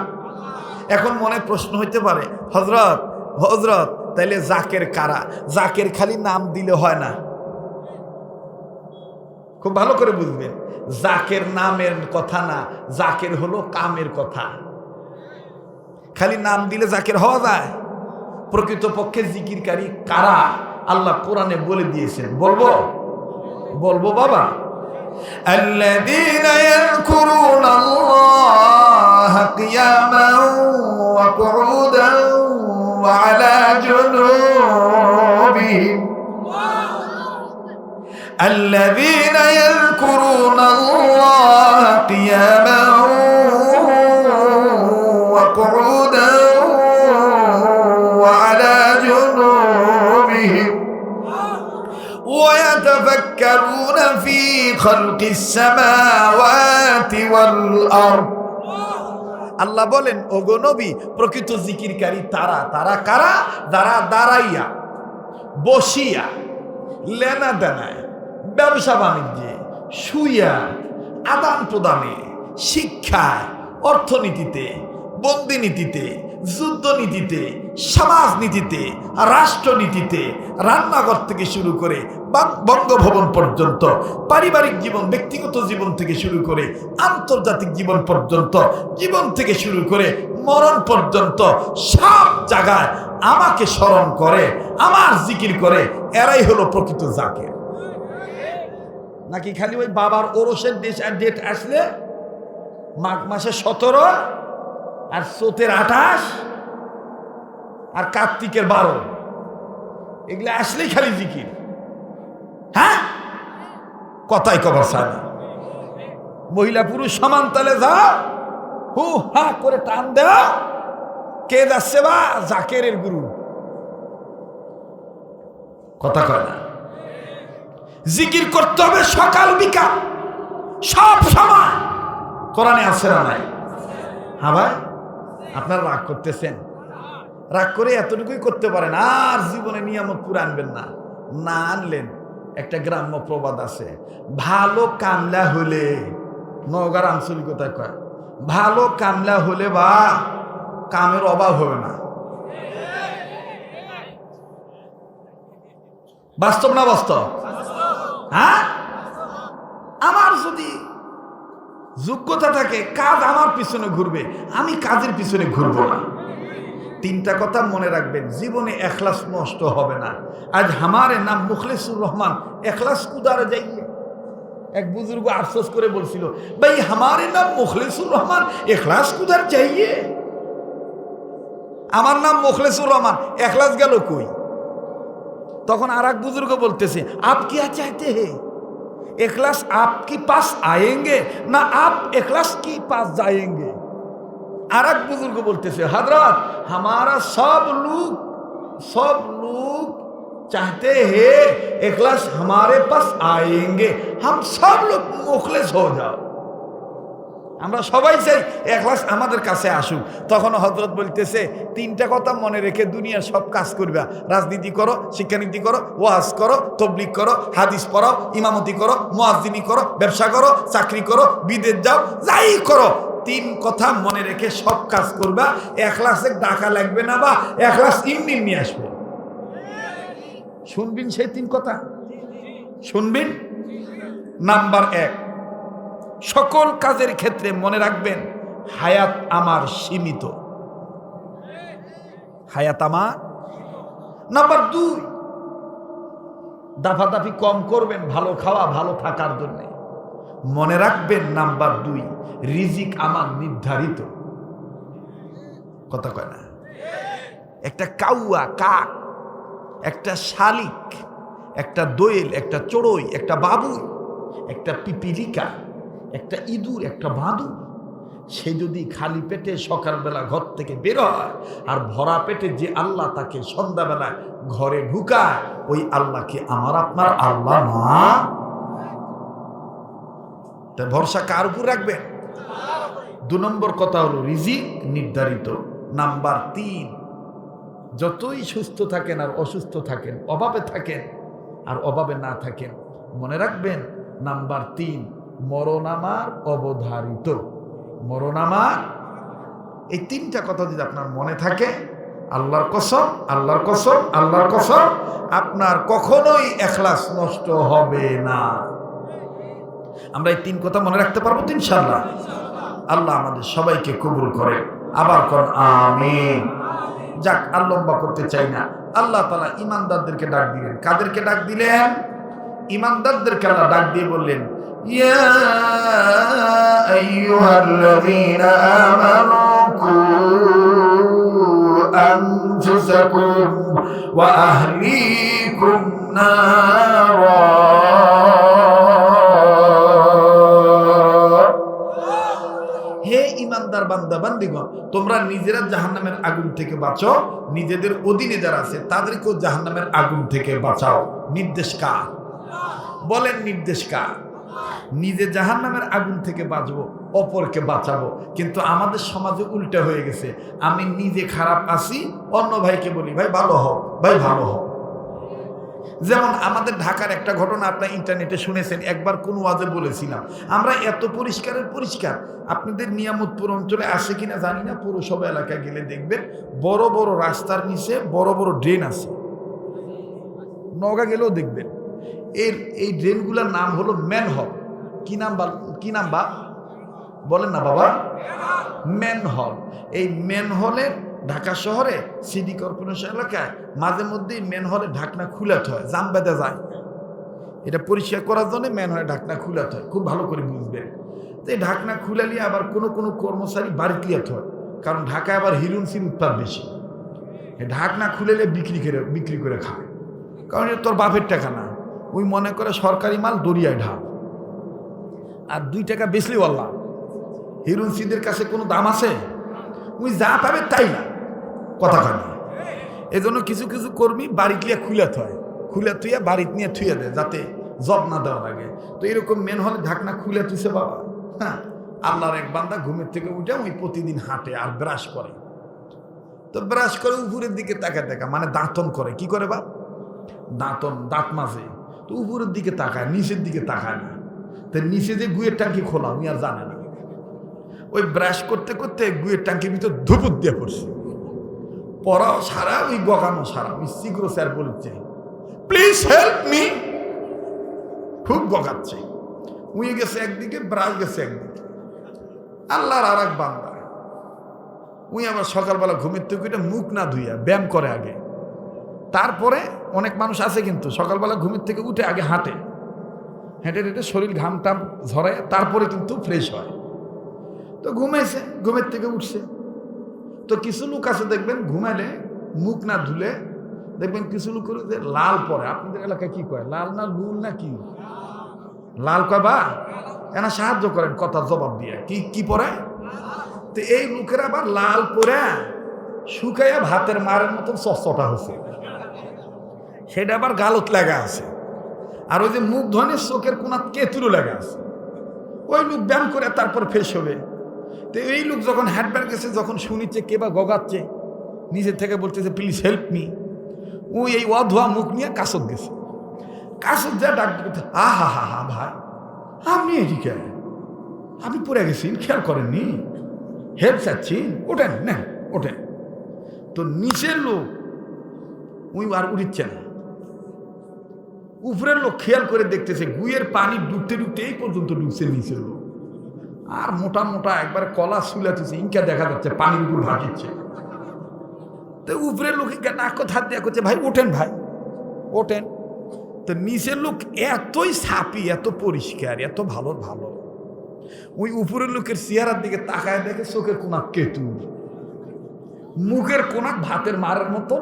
এখন মনে প্রশ্ন হইতে পারে, হযরত হযরত তাইলে জাকের কারা? জাকের খালি নাম দিলে হয় না। খুব ভালো করে বুঝবেন, জাকের নামের কথা না, জাকের হলো কামের কথা। খালি নাম দিলে জাকের হওয়া যায়? প্রকৃতপক্ষে জিকিরকারী কারা আল্লাহ কোরআনে বলে দিয়েছেন। বলবো? বলবো বাবা। আল্লাযীনা ইয়াযকুরুনাল্লাহা কিয়ামান ওয়া কুউদান ওয়া আলা জুনুবিহিম। الذين يذكرون الله قياما وقعودا وعلى جنوبهم ويتفكرون في خلق السماوات والأرض। আল্লাহ বলেন, ওগো নবী, প্রকৃত জিকিরকারী তারা। তারা কারা? যারা দাঁড়াইয়া, বসিয়া, লেনা দেনায়, ব্যবসা বাণিজ্যে, শুইয়া, আদান প্রদানে, শিক্ষায়, অর্থনীতিতে, বন্দিনীতিতে, যুদ্ধনীতিতে, সমাজনীতিতে, রাষ্ট্রনীতিতে, রান্নাঘর থেকে শুরু করে বঙ্গভবন পর্যন্ত, পারিবারিক জীবন, ব্যক্তিগত জীবন থেকে শুরু করে আন্তর্জাতিক জীবন পর্যন্ত, জীবন থেকে শুরু করে মরণ পর্যন্ত সব জায়গায় আমাকে স্মরণ করে, আমার জিকির করে, এরাই হলো প্রকৃত জাকির। নাকি খালি ওই বাবার ওরসের ডেট আসলে মাঘ মাসে 17 আর চৈতের 28 আর কার্তিকের 12 এগুলা আসলেই খালি জিকির। হ্যাঁ, কথাই কবার চায় না। মহিলা পুরুষ সমান তালে যাও, হু হা করে টান দেও। কে যাচ্ছে বা? জাকেরের গুরু। কথা কয় না। জিকির করতে হবে সকাল বিকাল সব সময়। কোরআনে আছে না নাই? হ্যাঁ ভাই, আপনারা রাগ করতেছেন। রাগ করে এতটুকুই করতে পারেন, আর জীবনে নিয়ামত পুরো আনবেন না। না আনলেন, একটা গ্রাম্য প্রবাদ আছে, ভালো কামলা হলে, নওগাঁর আঞ্চলিকতায় কয়, ভালো কামলা হলে বা কামের অভাব হবে না। বাস্তব না বাস্তব? হ্যাঁ, আমার যদি যোগ্যতা থাকে, কাজ আমার পিছনে ঘুরবে, আমি কাজের পিছনে ঘুরবো না। তিনটা কথা মনে রাখবেন, জীবনে এখলাস নষ্ট হবে না। আজ হামারে নাম মুখলিসুর রহমান, এখলাস কুদারে যাইয়ে। এক বুজুর্গ আফসোস করে বলছিল, ভাই হামারে নাম মুখলিসুর রহমান, এখলাস কুদার যাইয়ে। আমার নাম মুখলিসুর রহমান, এখলাস গেল কই? তখন আর এক বুজুর্গ বলতেছে, আপ क्या चाहते हैं, इखलास आपके पास आएंगे ना आप इखलास के पास जाएंगे। আর এক বুজুর্গ বলতেছে, হযরত हमारा सब लोग चाहते हैं इखलास हमारे पास आएंगे, हम सब लोग मुखलिस हो जाओ। আমরা সবাই চাই ইখলাস আমাদের কাছে আসুক। তখন হযরত বলতেছে, তিনটা কথা মনে রেখে দুনিয়ার সব কাজ করবা। রাজনীতি করো, শিক্ষানীতি করো, ওয়াজ করো, তাবলীগ করো, হাদিস পড়াও, ইমামতি করো, মুয়াজ্জিনি করো, ব্যবসা করো, চাকরি করো, বিদেশ যাও, যাই করো, তিন কথা মনে রেখে সব কাজ করবা। ইখলাসে টাকা লাগবে না, বা ইখলাস এমনি নিয়ে আসবে। শুনবেন সেই তিন কথা, শুনবেন। নাম্বার 1, সকল কাজের ক্ষেত্রে মনে রাখবেন, হায়াত আমার সীমিত, হায়াত আমার। নাম্বার 2, দাফাদাফি কম করবেন ভালো খাওয়া ভালো থাকার জন্য। মনে রাখবেন নাম্বার 2, রিজিক আমার নির্ধারিত। কথা কয় না? একটা কাউয়া, কাক, একটা শালিক, একটা দোয়েল, একটা চড়ুই, একটা বাবুই, একটা পিপিলিকা, একটা ইঁদুর, একটা বাঁদর, সে যদি খালি পেটে সকালবেলা ঘর থেকে বের হয়, আর ভরা পেটে যে আল্লাহ তাকে সন্ধ্যাবেলা ঘরে ঢুকায়, ওই আল্লাহকে আমার আপনার আল্লাহ না? তা ভরসা কার উপর রাখবেন? 2 নম্বর কথা হলো রিজিক নির্ধারিত। নাম্বার 3, যতই সুস্থ থাকেন আর অসুস্থ থাকেন, অভাবে থাকেন আর অভাবে না থাকেন, মনে রাখবেন নাম্বার 3, মরণ আমার অবধারিত। মরণ আমার। এই 3টা কথা যদি আপনার মনে থাকে, আল্লাহর কসম, আল্লাহর কসম, আল্লাহর কসম, আপনার কখনোই ইখলাস নষ্ট হবে না। আমরা এই 3 কথা মনে রাখতে পারবো তো ইনশাআল্লাহ? আল্লাহ আমাদের সবাইকে কবুল করে। আবার কোন আমিন। যাক, আর লম্বা করতে চাই না। আল্লাহ তাআলা ঈমানদারদেরকে ডাক দিলেন। কাদেরকে ডাক দিলেন? ঈমানদারদেরকে আল্লাহ ডাক দিয়ে বললেন, ইয়া আইয়ুহাল্লাযীনা আমানু কু আনফুসাকুম ওয়া আহলিকুম নারা। হে ঈমানদার বান্দা বান্দীগণ, তোমরা নিজেরা জাহান্নামের আগুন থেকে বাঁচো, নিজেদের অধীনে যারা আছে তাদেরকেও জাহান্নামের আগুন থেকে বাঁচাও। নির্দেশ কার? বলেন, নির্দেশ কার? নিজে জাহান্নামের আগুন থেকে বাঁচবো, অপরকে বাঁচাবো। কিন্তু আমাদের সমাজে উল্টা হয়ে গেছে, আমি নিজে খারাপ আছি, অন্য ভাইকে বলি ভাই ভালো হও, ভাই ভালো হও। যেমন আমাদের ঢাকার একটা ঘটনা আপনার ইন্টারনেটে শুনেছেন, একবার কোন ওয়াজে বলেছিলাম, আমরা এত পরিষ্কারের পরিষ্কার, আপনাদের নিয়ামতপুর অঞ্চলে আসে কিনা জানি না, পৌরসভা এলাকায় গেলে দেখবেন বড় বড় রাস্তার নিচে বড় বড় ড্রেন আছে। নওগাঁ গেলেও দেখবেন এই ড্রেনগুলোর নাম হলো ম্যানহোল। কি নাম বা বলেন না বাবা? ম্যানহোল। এই ম্যানহোলের ঢাকা শহরে সিটি কর্পোরেশন এলাকায় মাঝে মধ্যেই ম্যানহোলের ঢাকনা খুলাতে হয়, জাম বেঁধে যায়। এটা পরিষ্কার করার জন্য ম্যানহোলের ঢাকনা খুলাতে হয়, খুব ভালো করে বুঝবেন। তো এই ঢাকনা খুলালে আবার কোনো কর্মচারী বাড়ি ক্লিয়াতে হয়, কারণ ঢাকায় আবার হিরুনসির উৎপাদ বেশি। ঢাকনা খুলেলে বিক্রি করে খায়। কারণ এটা তোর বাপের টাকা না, ওই মনে করে সরকারি মাল দরিয়ায় ঢাল, আর 2 টাকা বেচলি আল্লাহ। হিরুন সিদের কাছে কোনো দাম আছে? ওই যা পাবে তাই না, কথা কয় না। এই জন্য কিছু কিছু কর্মী বাড়িতে নিয়ে খুলে থুইয়া বাড়িতে নিয়ে থুয়ে দেয়, যাতে জব না দেওয়া লাগে। তো এরকম মেন হলে ঢাকনা খুলে তুইছে বাবা। হ্যাঁ, আল্লাহর এক বান্দা ঘুমের থেকে উঠে ওই প্রতিদিন হাঁটে আর ব্রাশ করে। তো ব্রাশ করে উপরের দিকে তাকা মানে দাঁতন করে। কি করে বা? দাঁত মাজে। তো উপরের দিকে তাকায়, নিচের দিকে তাকায় না। তো নিচে যে গুয়ের ট্যাঙ্কি খোলা উনি আর জানে না। ওই ব্রাশ করতে করতে গুয়ের ট্যাঙ্কির ভিতর ধুপুর দিয়ে পড়ছে। পড়াও সারা, ওই বকানো সারা। ওই শীঘ্র স্যার বলছে প্লিজ হেল্প মি, খুব বকাচ্ছে। উই গেছে একদিকে, ব্রাশ গেছে একদিকে। আল্লাহর আর এক বান্দা, উই আবার সকালবেলা ঘুমের থেকে উঠে মুখ না ধুইয়া ব্যায়াম করে আগে, তারপরে অনেক মানুষ আছে কিন্তু সকালবেলা ঘুমের থেকে উঠে আগে হাঁটে, হেঁটে হেঁটে শরীর ঘাম টাম ঝরে তারপরে কিন্তু ফ্রেশ হয়। তো ঘুমাইছে, ঘুমের থেকে উঠছে। তো কিছু লোক আছে দেখবেন ঘুমাইলে মুখ না ধুলে দেখবেন কিছু লোক করে যে লাল পরে। আপনাদের এলাকায় কি কয়, লাল না লুল না কি? লাল কয় বা এনা সাহায্য করেন কথা জবাব দিয়ে। কি পরে? তো এই লোকের আবার লাল পরে শুকাইয়া ভাতের মারের মতন চটচটা হচ্ছে, সেটা আবার গালত লাগা আছে। আর ওই যে মুখ ধনের চোখের কোনা কেতুরও লাগা আছে। ওই লোক ব্যায়াম করে তারপর ফ্রেশ হবে। তো এই লোক যখন হ্যাটবার গেছে, যখন শুনিচ্ছে কে বা গগাচ্ছে, নিজের থেকে বলতেছে প্লিজ হেল্প মি, ওই এই অধোয়া মুখ নিয়ে কাসত গেছে। কাসত যা ডাক দিতে, হা ভাই আপনি এদিকে, আপনি পড়ে গেছেন, খেয়াল করেননি, হেল্প চাচ্ছেন, ওঠেন না ওঠেন। তো নিচের লোক ওই আর উঠিচ্ছে না। উপরের লোক খেয়াল করে দেখতেছে গুয়ের পানি ডুবতে ডুবতে এই পর্যন্ত ডুবছে নিচের লোক। আর মোটা মোটা একবার কলা শুলাতেছে, ইনকা দেখা যাচ্ছে পানির উপর ভাসিচ্ছে। তো উপরের লোক নাক হাত দেওয়া করছে, ভাই ওঠেন, ভাই ওঠেন। তো নিচের লোক এতই সাপি, এত পরিষ্কার, এত ভালো, ওই উপরের লোকের চেহারার দিকে তাকায় দেখে চোখের কোনা কেতুর, মুখের কোনা ভাতের মারের মতো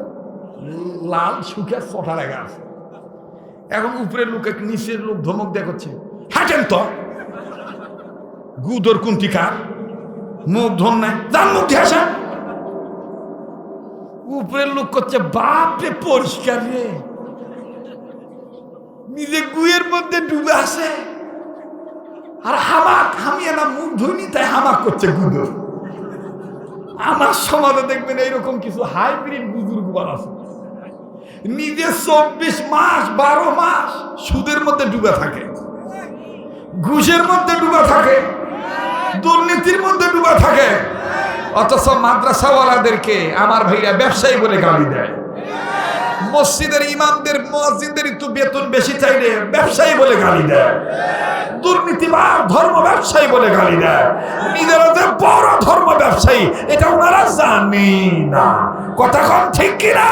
লাল শুকিয়ে চটা লাগা আছে। এখন উপরের লোক নিচের লোক ধমক দেয়া করছে, হাঁটেন তো গুদর কুন্তিকার, মুখ ধন নাই, যার মুখ দিয়ে আসা। উপরের লোক করছে বাপরে পরিষ্কার রে, নিজে গুয়ের মধ্যে ডুবে আসে আর হামিয়ে না মুখ ধুইনি তাই হামাক করছে গুদর। আমার সমাজে দেখবেন এইরকম কিছু হাইব্রিড বুজুর্গ আছে, নিজে 24 মাস 12 মাস সুদের মধ্যে ডুবে থাকে, ঘুষের মধ্যে ডুবে থাকে, দুর্নীতির মধ্যে ডুবে থাকে, অথচ মাদ্রাসাওয়ালাদেরকে আমার ভাইরা ব্যবসায়ী বলে গালি দেয়। মসজিদের ইমামদের মুয়াজ্জিনদের একটু বেতন বেশি চাইলে ব্যবসায়ী বলে গালি দেয়, দুর্নীতিবাদ ধর্ম ব্যবসায়ী বলে গালি দেয়। নিজেরা যে বড় ধর্ম ব্যবসায়ী এটা ওনারা জানি না। কথা কম ঠিক কিনা?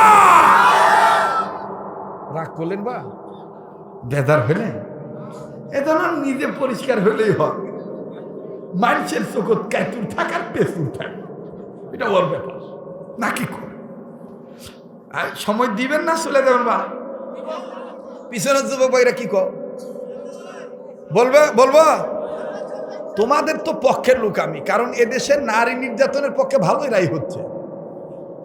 রাগ করলেন বা বেজার হলেন? এজন্য নিজে পরিষ্কার হলেই হয়। মানুষের চোখত কাতুর থাকার পেছুর থাকে, এটা ওর ব্যাপার নাকি? আর সময় দিবেন না, চলে যাবেন বা পিছনের যুবক ভাইরা কি বলবো তোমাদের তো পক্ষের লোক আমি, কারণ এদেশের নারী নির্যাতনের পক্ষে ভালোই রায় হচ্ছে,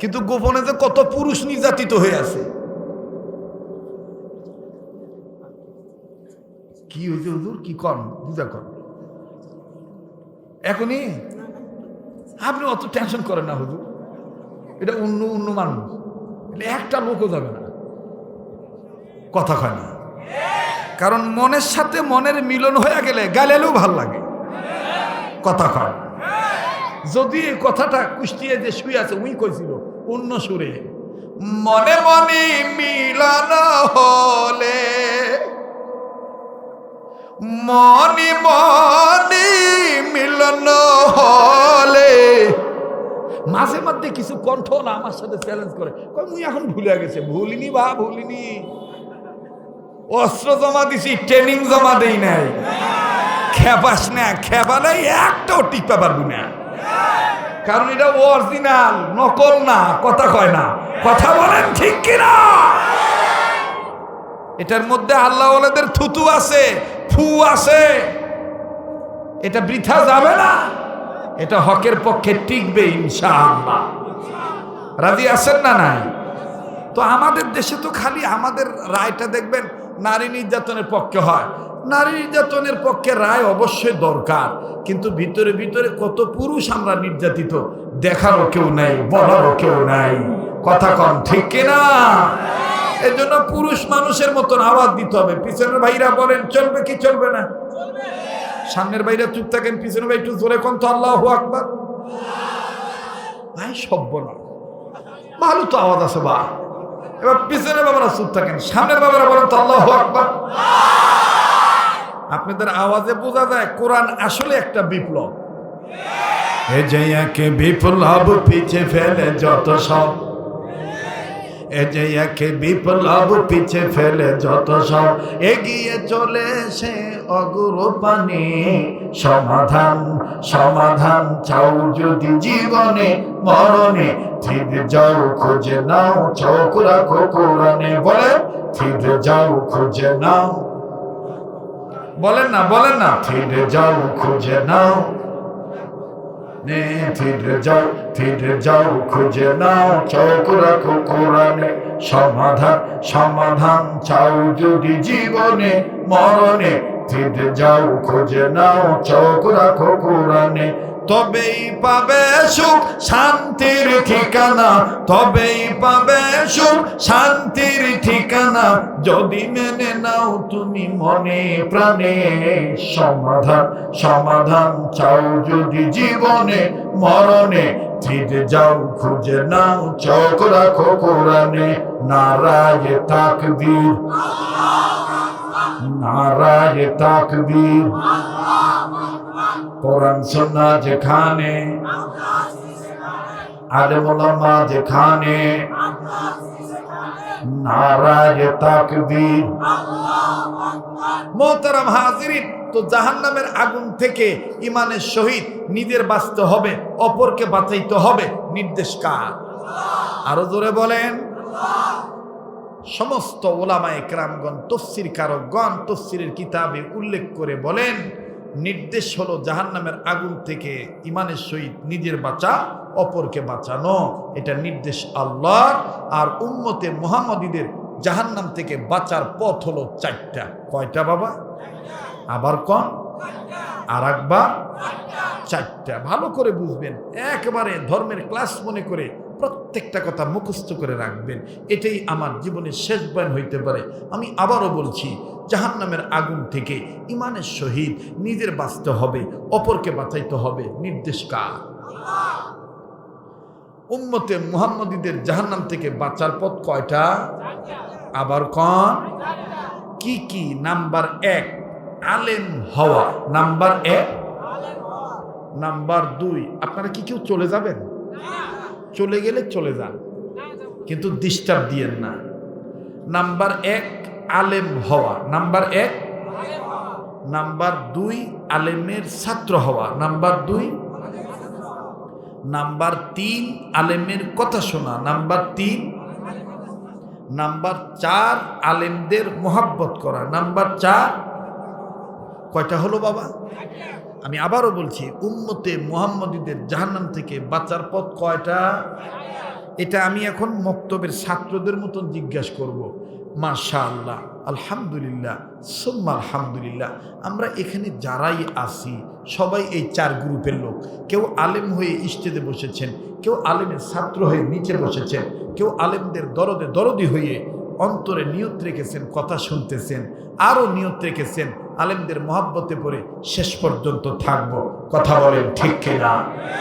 কিন্তু গোপনে যে কত পুরুষ নির্যাতিত হয়ে আছে। কি হয়েছে হুজুর? কি কর বুঝা কর, এখনই আপনি অত টেনশন করেন না হুজুর, এটা অন্য মানুষ, একটা লোকও যাবে না, কথা কয় না। কারণ মনের সাথে মনের মিলন হয়ে গেলে গালেলেও ভাল লাগে, কথা কয়। যদি এই কথাটা কুষ্টিয়ে যে শুয়ে আছে উই কইছিল অন্য সুরে, মনে মনে মিলন হলে, মনে মনে মিলন হলে, মাঝে মধ্যে কিছু কণ্ঠ না আমার সাথে চ্যালেঞ্জ করে, মুই এখন ভুলে গেছে। ভুলিনি বা ভুলিনি, অস্ত্র জমা দিছি, ট্রেনিং জমা দেই নাই। খেপাস না, খেপালে একটাও টিকতে পারবি না, কারণ এটা অরিজিনাল, নকল না, কথা কয় না। কথা বলেন ঠিক কিনা? এটার মধ্যে আল্লাহওয়ালাদের থুতু আছে, ফু আছে। এটা বৃথা যাবে না, এটা হকের পক্ষে টিকবে ইনশাআল্লাহ। রাজি আছেন না? নাই? তো আমাদের দেশে তো খালি আমাদের রায়টা দেখবেন নারী নির্যাতনের পক্ষে হয়। নারী নির্যাতনের পক্ষে রায় অবশ্যই দরকার, কিন্তু ভিতরে ভিতরে কত পুরুষ আমরা নির্যাতিত দেখারও কেউ নাই, বলারও কেউ নাই। কথা কম ঠিক কিনা? এই জন্য পুরুষ মানুষের মতন আওয়াজ দিতে হবে। পিছনের ভাইরা বলেন চলবে কি চলবে না? সামনের ভাইরা চুপ থাকেন, পিছনের ভাই একটু জোরে কোন তো আল্লাহু আকবার। ভাই সভ্য না, ভালো তো আওয়াজ আছে বা। এবার পিছনের বাবারা চুপ থাকেন, সামনের বাবারা বলেন তো আল্লাহু আকবার। আপনাদের আওয়াজে বোঝা যায় কোরআন আসলে একটা বিপ্লব। এ যে একে বিপ্লব পিছে ফেলে যত সব, এ যে একে বিপ্লব পিছে ফেলে যত সব, এগিয়ে চলে সে অগ্রপানে। সমাধান সমাধান চাও যদি জীবনে মরণে, ফিরে যাও খুঁজে নাও চোখ রাখো কোরআনে। বলে ফিরে যাও খুঁজে নাও, বলেন না বলেন না, ফিরে যাও খুঁজে নাও, ফিরে যাও খুঁজে নাও চোখ রাখো কোরআনে। সমাধান সমাধান চাও যদি জীবনে মরণে, ফিরে যাও খুঁজে নাও চোখ রাখো কোরআনে। তবেই পাবে সুখ শান্তির ঠিকানা, তবেই পাবে সুখ শান্তির ঠিকানা, যদি মেনে নাও তুমি মনে প্রাণে। সমাধান সমাধান চাও যদি জীবনে মরণে, ফিরে যাও খুঁজে নাও চোখ রাখো কোরআনে। নারায়ে তাকবীর, নারায়ে তাকবীর। কোরআন সুন্নাহ যেখানে, আলেম ওলামা যেখানে, নারায়ে তাকবীর। মোহতারাম হাজিরিন, তো জাহান্নামের আগুন থেকে ইমানের সহিত নিজের বাঁচতে হবে, অপরকে বাঁচাইতে হবে, নির্দেশ কার? আরো জোরে বলেন। সমস্ত ওলামায়ে কেরামগণ, তাফসীর কারকগণ তাফসীরের কিতাবে উল্লেখ করে বলেন, নির্দেশ হলো জাহান্নামের আগুন থেকে ইমানের সহিত নিজের বাঁচা, অপরকে বাঁচানো। এটা নির্দেশ আল্লাহর। আর উম্মতে মুহাম্মাদীদের জাহান্নাম থেকে বাঁচার পথ হলো চারটা। কয়টা বাবা? আবার কোন? আর একবার চারটা। ভালো করে বুঝবেন, একেবারে ধর্মের ক্লাস মনে করে প্রত্যেকটা কথা মুখস্থ করে রাখবেন। এটাই আমার জীবনের শেষ বয়ান হইতে পারে। আমি আবারও বলছি, জাহান্নামের আগুন থেকে ইমানের সহিত নিজের বাঁচতে হবে, অপরকে বাঁচাইতে হবে, নির্দেশ কার? উম্মতে মুহাম্মাদীদের জাহান্নাম থেকে বাঁচার পথ কয়টা? আবার কোন? কি কি? নাম্বার 1 আলেম হওয়া, নাম্বার 1। নাম্বার 2, আপনারা কি কেউ চলে যাবেন? চলে গেলে চলে যান, কিন্তু ডিস্টার্ব দিয়েন না। নাম্বার 1 আলেম হওয়া, নাম্বার 1। নাম্বার 2 আলেমের ছাত্র হওয়া, নাম্বার 2। নাম্বার 3 আলেমের কথা শোনা, নাম্বার 3। নাম্বার 4 আলেমদের মোহাব্বত করা, নাম্বার 4। কয়টা হলো বাবা? আমি আবারও বলছি, উম্মতে মুহাম্মাদীদের জাহান্নাম থেকে বাঁচার পথ কয়টা? এটা আমি এখন মক্তবের ছাত্রদের মতন জিজ্ঞাসা করব। মাশাআল্লাহ, আলহামদুলিল্লাহ, সুম্মা আলহামদুলিল্লাহ। আমরা এখানে যারাই আছি সবাই এই 4 গ্রুপের লোক। কেউ আলেম হয়ে স্টেজে বসেছেন, কেউ আলেমের ছাত্র হয়ে নিচে বসেছেন, কেউ আলেমদের দরদে দরদি হয়ে অন্তরে নিয়ত রেখেছেন, কথা শুনতেছেন, আরও নিয়ত রেখেছেন আলেমদের মহব্বতে পড়ে শেষ পর্যন্ত থাকবো। কথা বলেন ঠিক কিনা?